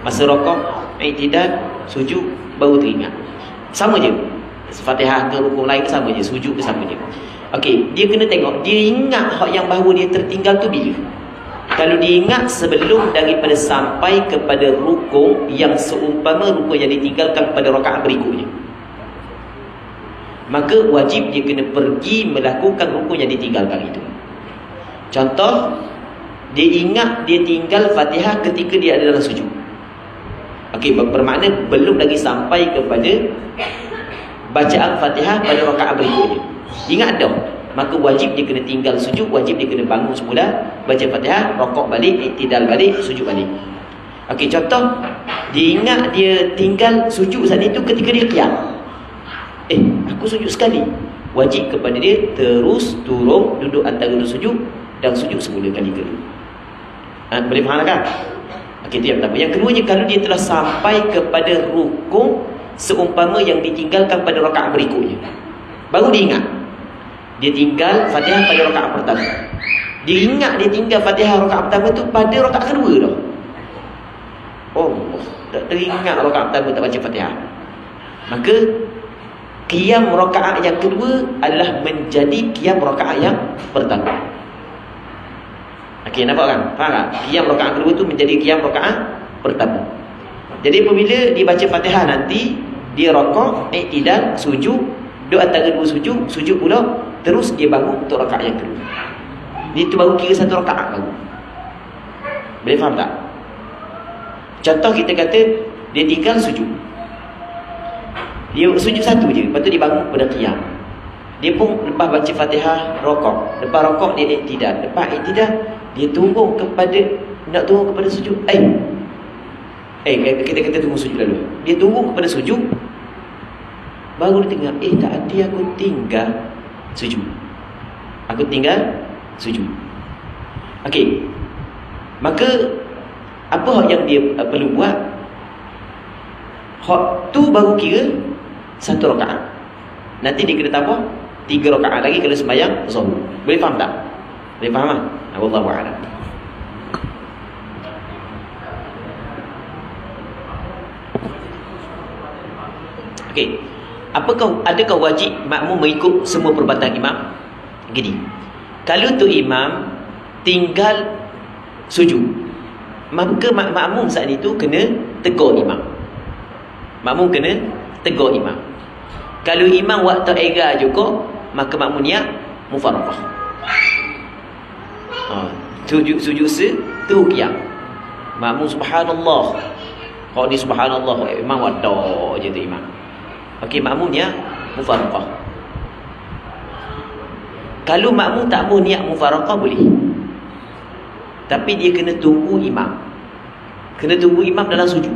Masa rokok, i'tidal, sujud, baru teringat. Sama je. Fatihah ke rukun lain ke sama je, sujud ke sama je. Okey, dia kena tengok, dia ingat hak yang bahawa dia tertinggal tu bila. Kalau dia ingat sebelum daripada sampai kepada rukun yang seumpama rukun yang ditinggalkan pada rakaat berikutnya, maka wajib dia kena pergi melakukan rukun yang ditinggalkan itu. Contoh, dia ingat dia tinggal Fatihah ketika dia ada dalam sujud. Okey, bermakna belum lagi sampai kepada bacaan Fatihah pada rakaat berikutnya. Ingat dah, maka wajib dia kena tinggal sujud, wajib dia kena bangun semula, baca Fatihah, rokok balik, i'tidal balik, sujud balik. Okey, contoh, dia ingat dia tinggal sujud saat itu ketika dia qiyam. Aku sujud sekali. Wajib kepada dia terus turun, duduk antara dua sujud dan sujud semula kali kedua. Boleh faham kan? Okey, itu yang pertama. Yang keduanya, kalau dia telah sampai kepada rukun seumpama yang ditinggalkan pada rakaat berikutnya, baru dia ingat dia tinggal Fatihah pada rakaat pertama. Dia ingat dia tinggal Fatihah rakaat pertama tu pada rakaat kedua dah. Oh, tak teringat rakaat pertama tak baca Fatihah. Maka qiyam rakaat yang kedua adalah menjadi qiyam rakaat yang pertama. Okey, nampak kan? Faham tak? Qiyam rakaat kedua tu menjadi qiyam rakaat pertama. Jadi apabila dia baca Fatihah nanti, dia rokok, i'tidal, sujud, duduk antara dua sujud, sujud pula, terus dia bangun untuk rakaat yang kedua. Itu baru kira satu rakaat baru. Boleh faham tak? Contoh kita kata dia tinggal sujud, dia sujud satu je, lepas tu dia bangun pada qiyam. Dia pun lepas baca Fatihah, rokok. Lepas rokok dia i'tidal. Lepas i'tidal dia turun kepada, nak turun kepada sujud. Kita kata tunggu sujud dulu. Dia turun kepada sujud, baru dia tengok, tadi aku tinggal sujud. Aku tinggal sujud. Okey, maka apa hak yang dia perlu buat? Hak tu baru kira satu rakaat. Nanti dia kena tambah 3 rakaat lagi kalau sembahyang zuhur. Boleh faham tak? Boleh faham tak? Wallahu a'lam. Okey, adakah wajib makmum mengikut semua perbuatan imam? Gini, kalau tu imam tinggal sujud, maka makmum saat itu kena tegur imam. Makmum kena tegur imam. Kalau imam waktu ega juga, maka makmum niat mufaraqah. Sujud tu qiyam. Makmum subhanallah. Kalau di subhanallah, imam wadah je tu imam. Okey, makmum niat mufaraqah. Kalau makmum tak mau niat mufaraqah boleh. Tapi dia kena tunggu imam. Kena tunggu imam dalam sujud.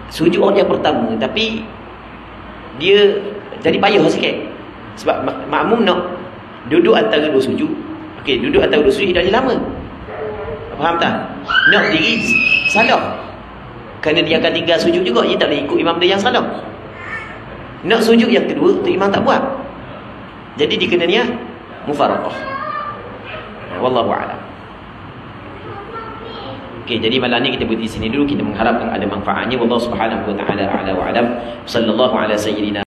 Sujud orang yang pertama, tapi dia jadi payah sikit. Sebab makmum nak duduk antara dua sujud. Okey, duduk antara dua sujud dah lama. Faham tak? Nak diri salah. Kerana dia akan tinggal sujud juga, dia tak boleh ikut imam dia yang salah. Nak sujud yang kedua, tu imam tak buat. Jadi dia kena niat mufaraqah. Wallahu a'lam. Okey, jadi malam ni kita berhenti sini dulu. Kita mengharapkan ada manfaatnya. Wallahu subhanahu wa ta'ala a'la wa a'lam. Sallallahu ala sayyidina